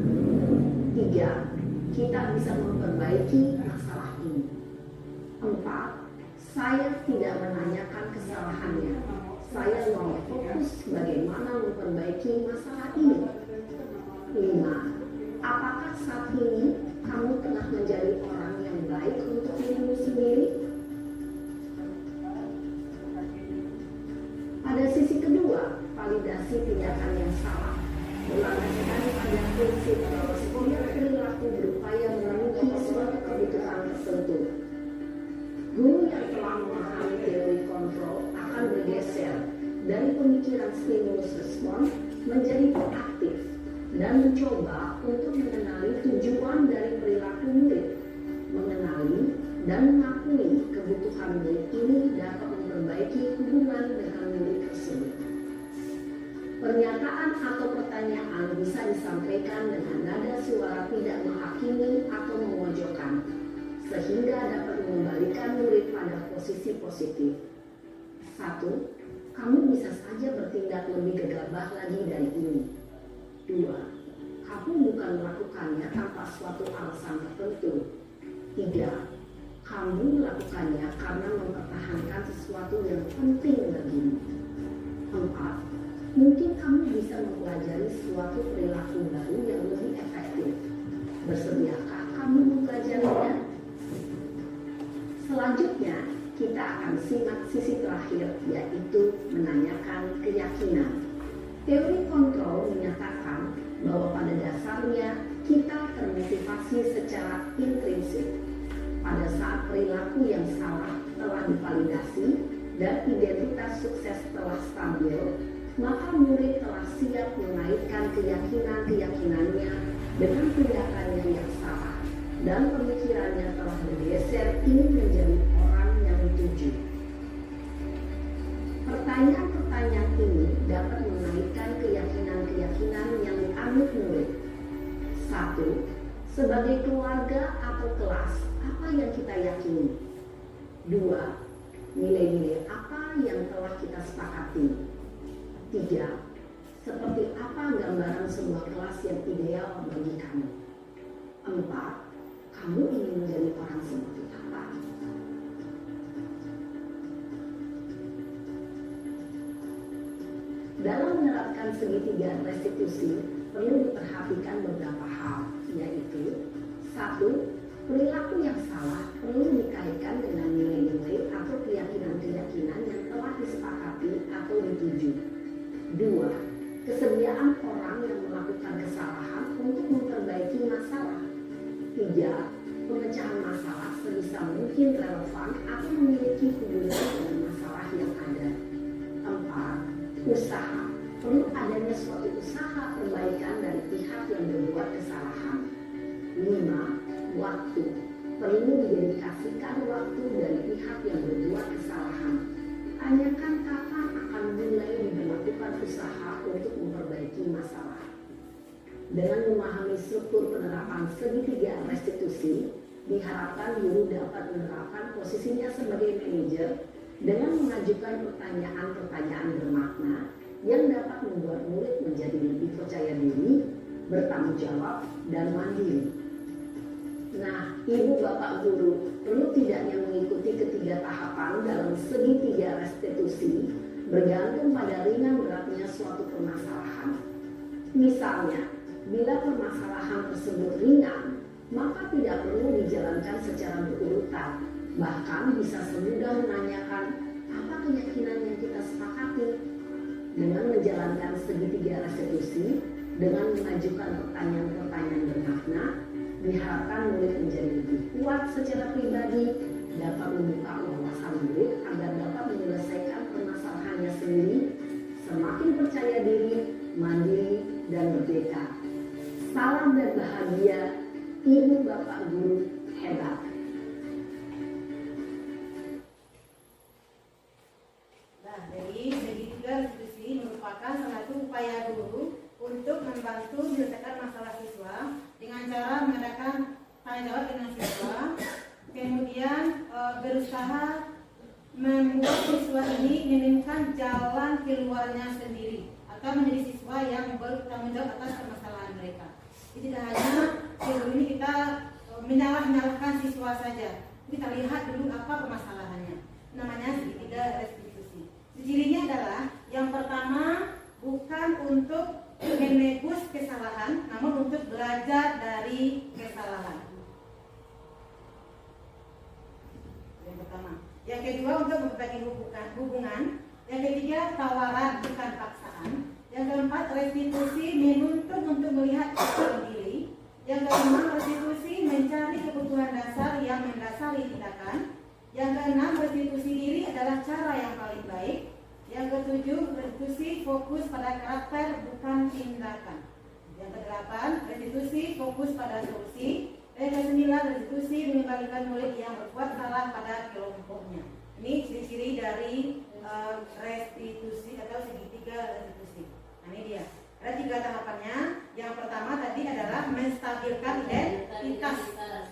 [SPEAKER 8] 3. Kita bisa memperbaiki masalah ini. 4. Saya tidak menanyakan kesalahannya. Saya mau fokus bagaimana memperbaiki masalah ini. 5. Apakah saat ini kamu telah menjadi orang yang baik untuk dirimu sendiri? Pada sisi kedua, validasi tindakan yang salah berlandaskan pada prinsip bahwa setiap perilaku berupaya memenuhi suatu kebutuhan tertentu. Guru yang telah memahami teori kontrol akan bergeser dari pemikiran stimulus respon menjadi proaktif dan mencoba untuk mengenali tujuan dari perilaku murid, mengenali dan mengakui kebutuhan murid ini dapat memperbaiki hubungan dengan murid tersebut. Pernyataan atau pertanyaan bisa disampaikan dengan nada suara tidak menghakimi atau memojokkan, sehingga dapat mengembalikan murid pada posisi positif. 1. Kamu bisa saja bertindak lebih gegabah lagi dari ini. 2. Kamu bukan melakukannya tanpa suatu alasan tertentu. 3. Kamu melakukannya karena mempertahankan sesuatu yang penting bagimu. 4. Mungkin kamu bisa mempelajari suatu perilaku baru yang lebih efektif. Bersediakah kamu mempelajarinya? Selanjutnya, kita akan simak sisi terakhir, yaitu menanyakan keyakinan. Teori kontrol menyatakan bahwa pada dasarnya kita termotivasi secara intrinsik. Pada saat perilaku yang salah telah divalidasi dan identitas sukses telah stabil, maka murid telah siap mengaitkan keyakinan-keyakinannya dengan tindakannya yang salah, dan pemikirannya telah bergeser ingin menjadi orang yang dituju. Pertanyaan-pertanyaan ini dapat mengaitkan keyakinan-keyakinan yang dianut murid. 1. Sebagai keluarga atau kelas, apa yang kita yakini? 2. Nilai-nilai apa yang telah kita sepakati? 3. Seperti apa gambaran sebuah kelas yang ideal bagi kamu? 4. Kamu ingin menjadi orang seperti apa? Dalam menerapkan segitiga restitusi, perlu diperhatikan beberapa hal, yaitu 1. Perilaku yang salah perlu dikaitkan dengan nilai-nilai atau keyakinan-keyakinan yang telah disepakati atau dituju. 2. Kesediaan orang yang melakukan kesalahan untuk memperbaiki masalah. 3. Pemecahan masalah sebisa mungkin relevan atau memiliki hubungan dengan masalah yang ada. 4. Usaha. Perlu adanya suatu usaha perbaikan dari pihak yang berbuat kesalahan. 5. Waktu. Perlu didedikasikan waktu dari pihak yang berbuat kesalahan. Tanyakan kapan akan mulai diberlakukan usaha untuk memperbaiki masalah. Dengan memahami struktur penerapan segitiga restitusi, diharapkan guru dapat menerapkan posisinya sebagai manajer dengan mengajukan pertanyaan-pertanyaan bermakna yang dapat membuat murid menjadi lebih percaya diri, bertanggung jawab, dan mandiri. Nah, ibu bapak guru perlu tidaknya mengikuti ketiga tahapan dalam segitiga restitusi bergantung pada ringan beratnya suatu permasalahan. Misalnya, bila permasalahan tersebut ringan, maka tidak perlu dijalankan secara berurutan. Bahkan bisa semudah menanyakan apa keyakinan yang kita sepakati. Dengan menjalankan segitiga restitusi, dengan mengajukan pertanyaan-pertanyaan bermakna, diharapkan murid menjadi lebih kuat secara pribadi, dapat membuka wawasan murid agar dapat menyelesaikan permasalahannya sendiri, semakin percaya diri, mandiri, dan merdeka. Salam dan bahagia, ibu bapak guru hebat.
[SPEAKER 2] Nah, jadi segitiga restitusi merupakan salah satu upaya guru untuk membantu menyelesaikan masalah siswa dengan cara mengadakan tanya jawab dengan siswa membuat siswa ini menginginkan jalan keluarnya sendiri atau menjadi siswa yang bertanggung jawab atas permasalahan mereka. Jadi tidak hanya teori ini kita menyalahkan siswa saja. Kita lihat dulu apa permasalahannya. Namanya segitiga restitusi. Cirinya adalah yang pertama bukan untuk menebus kesalahan, namun untuk belajar dari kesalahan. Yang pertama. Yang kedua untuk memperbaiki hubungan. Yang ketiga tawaran bukan paksaan. Yang keempat restitusi menuntut untuk melihat kesalahan diri. Yang kelima restitusi mencari kebutuhan dasar yang mendasari tindakan. Yang keenam restitusi diri adalah cara yang paling baik. Yang ketujuh restitusi fokus pada karakter bukan tindakan. Yang kedelapan restitusi fokus pada solusi. Yang kesembilan restitusi mengembalikan murid yang berbuat salah pada kelompoknya. Ini ciri-ciri dari restitusi atau segitiga restitusi. Nah ini dia. Ada 3 tahapannya. Yang pertama tadi adalah menstabilkan identitas.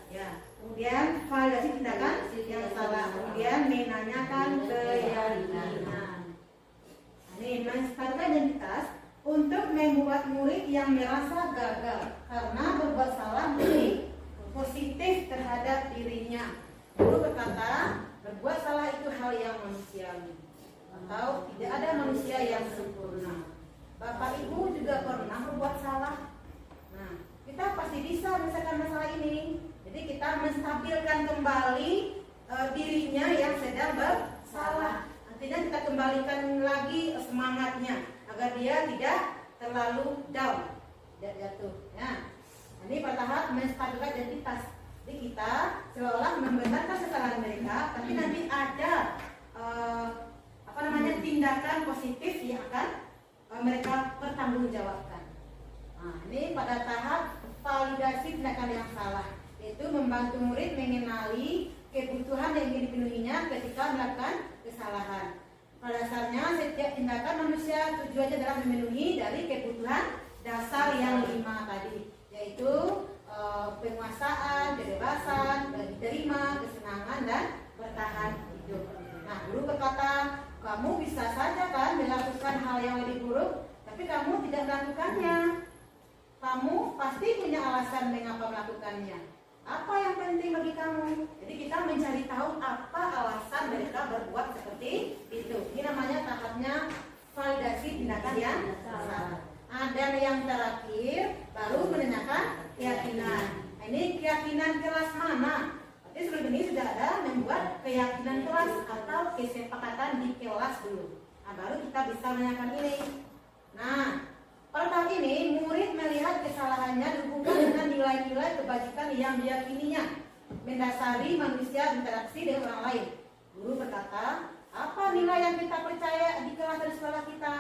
[SPEAKER 2] Ya. Kemudian validasi tindakan yang salah. Kemudian menanyakan keyakinan. Nah, ini menstabilkan identitas untuk membuat murid yang merasa gagal karena berbuat salah menjadi positif terhadap dirinya. Guru berkata, berbuat salah itu hal yang manusiawi, atau tidak ada manusia yang sempurna. Bapak Ibu juga pernah berbuat salah. Nah, kita pasti bisa menyelesaikan masalah ini. Jadi kita menstabilkan kembali dirinya yang sedang bersalah. Artinya kita kembalikan lagi semangatnya agar dia tidak terlalu down, tidak jatuh. Nah, ini bertahap menstabilkan identitas. Jadi kita seolah membenarkan kesalahan mereka, tapi nanti ada tindakan positif yang akan mereka pertanggungjawabkan. Nah, ini pada tahap validasi tindakan yang salah, yaitu membantu murid mengenali kebutuhan yang ingin dipenuhinya ketika melakukan kesalahan. Pada dasarnya setiap tindakan manusia tujuannya adalah memenuhi dari kebutuhan dasar yang 5 tadi, yaitu penguasaan, kebebasan, diterima, kesenangan, dan bertahan hidup. Nah, guru berkata, kamu bisa saja kan melakukan hal yang lebih buruk, tapi kamu tidak melakukannya. Kamu pasti punya alasan mengapa melakukannya. Apa yang penting bagi kamu? Jadi kita mencari tahu apa alasan mereka berbuat seperti itu. Ini namanya tahapnya validasi tindakan yang salah. Dan yang terakhir baru menanyakan keyakinan. Nah, ini keyakinan kelas mana? Jadi sebelum ini sudah ada membuat keyakinan kelas atau kesepakatan di kelas dulu. Nah, baru kita bisa menanyakan ini. Nah, pada tahap ini murid melihat kesalahannya dihubungkan dengan nilai-nilai kebajikan yang diyakininya, mendasari manusia interaksi dengan orang lain. Guru berkata, apa nilai yang kita percaya di kelas dan sekolah kita?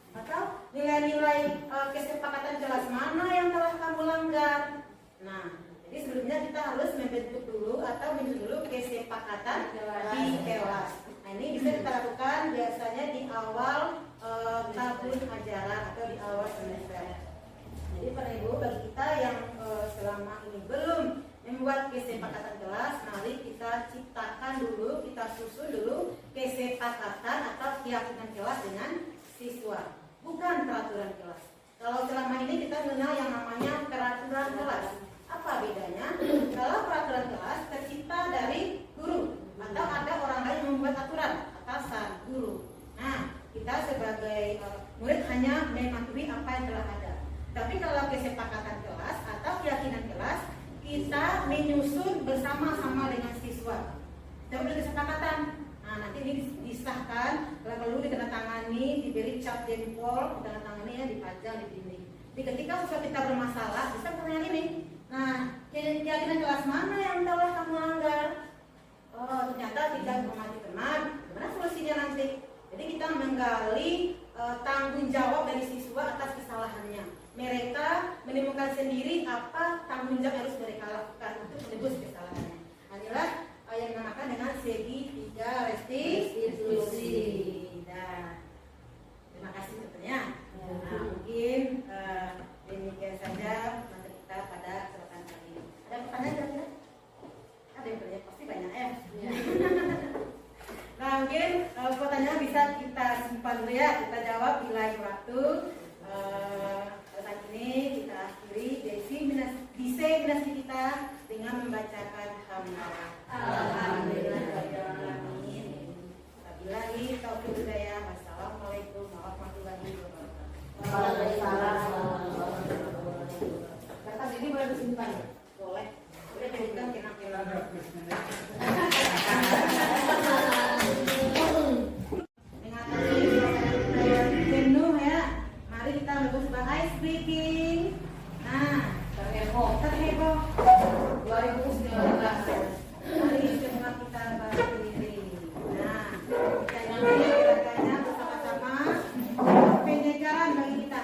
[SPEAKER 2] Atau nilai-nilai kesepakatan kelas mana yang telah kamu langgar? Nah, jadi sebelumnya kita harus membentuk dulu atau menyusun dulu kesepakatan di kelas. Nah, ini bisa kita lakukan biasanya di awal tahun ajaran atau di awal semester. Jadi Pak Ibu, bagi kita yang selama ini belum membuat kesepakatan kelas, mari kita ciptakan dulu, kita susun dulu kesepakatan atau keyakinan kelas dengan siswa, bukan peraturan kelas. Kalau selama ini kita mengenal yang namanya peraturan kelas. Apa bedanya? Kalau peraturan kelas tercipta dari guru atau ada orang lain yang membuat aturan, atasan, guru. Nah, kita sebagai murid hanya mematuhi apa yang telah ada. Tapi kalau kesepakatan kelas atau keyakinan kelas, kita menyusun bersama-sama dengan siswa. Kita udah kesepakatan. Nah, nanti ini disahkan, kalau perlu ditandatangani, diberi cap jempol, ditandatangani ya, dipajang di dinding. Jadi ketika sesuatu kita bermasalah, bisa pertanyaan ini. Nah, keyakinan kelas mana yang telah kamu langgar? Oh, ternyata tidak menghormati teman. Gimana solusinya nanti? Jadi kita menggali tanggung jawab dari siswa atas kesalahannya. Mereka menemukan sendiri apa tanggung jawab yang harus mereka lakukan untuk menebus kesalahannya. Inilah yang dinamakan dengan segitiga restitusi. Nah, terima kasih sebetulnya. Nah, mungkin demikian saja materi kita pada kesempatan kali ini. Ada pertanyaan kira-kira? Ada yang bertanya? Pasti banyak ya. Nah, mungkin Pertanyaan bisa kita simpan dulu ya, kita jawab di lain waktu. Saat ini kita akhiri diseminasi kita dengan membacakan hamdalah. Alhamdulillahirobbilalamin. Wabillahi taufiq hidayah. Wassalamualaikum warahmatullahi wabarakatuh.
[SPEAKER 1] Waalaikumsalam warahmatullahi wabarakatuh.
[SPEAKER 2] Kertas ini boleh disimpan? Boleh. Boleh jadikan kena-kena. Jenuh ya. Mari kita lakukan ice breaking. Nah, terheboh 2019. Mari semua kita berdiri. Nah, jangan gerakannya bersama-sama. Pengejaran bagi kita.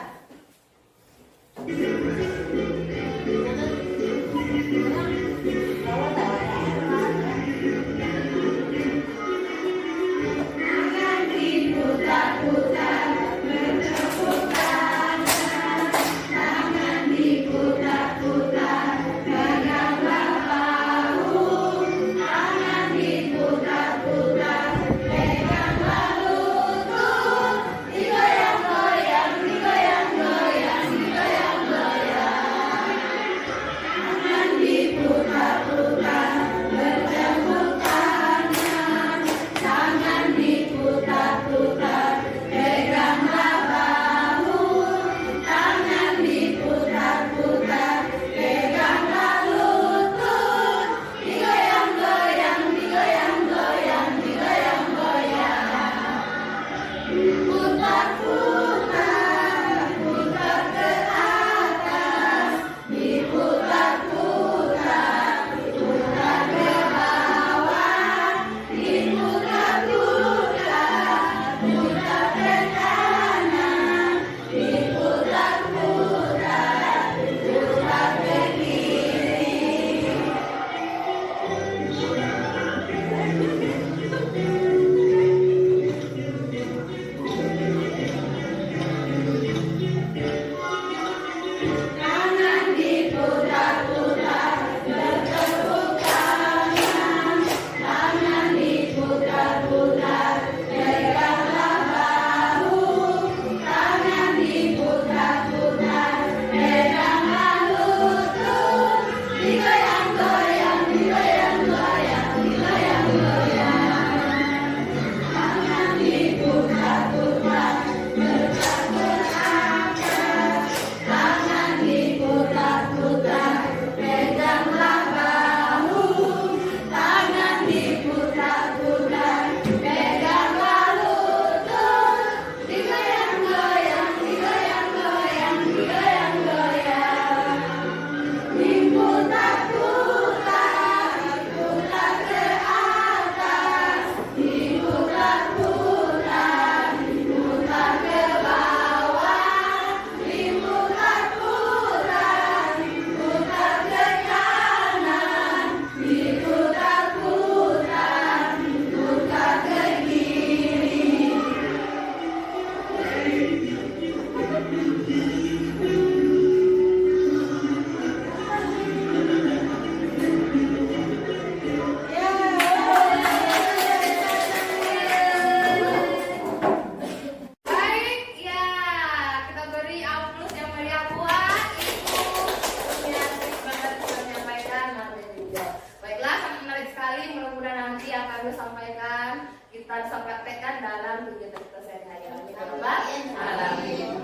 [SPEAKER 6] kita bisa praktekkan dalam kegiatan kita sehari-hari. Amin.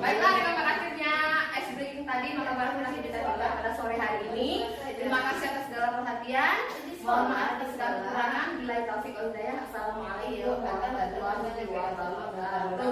[SPEAKER 6] Baiklah, dengan akhirnya ice breaking tadi, maka berakhir kita pada sore hari ini. Terima kasih atas segala perhatian. Mohon maaf atas segala kekurangan. Bila taufik wal hidayah. Assalamualaikum warahmatullahi wabarakatuh.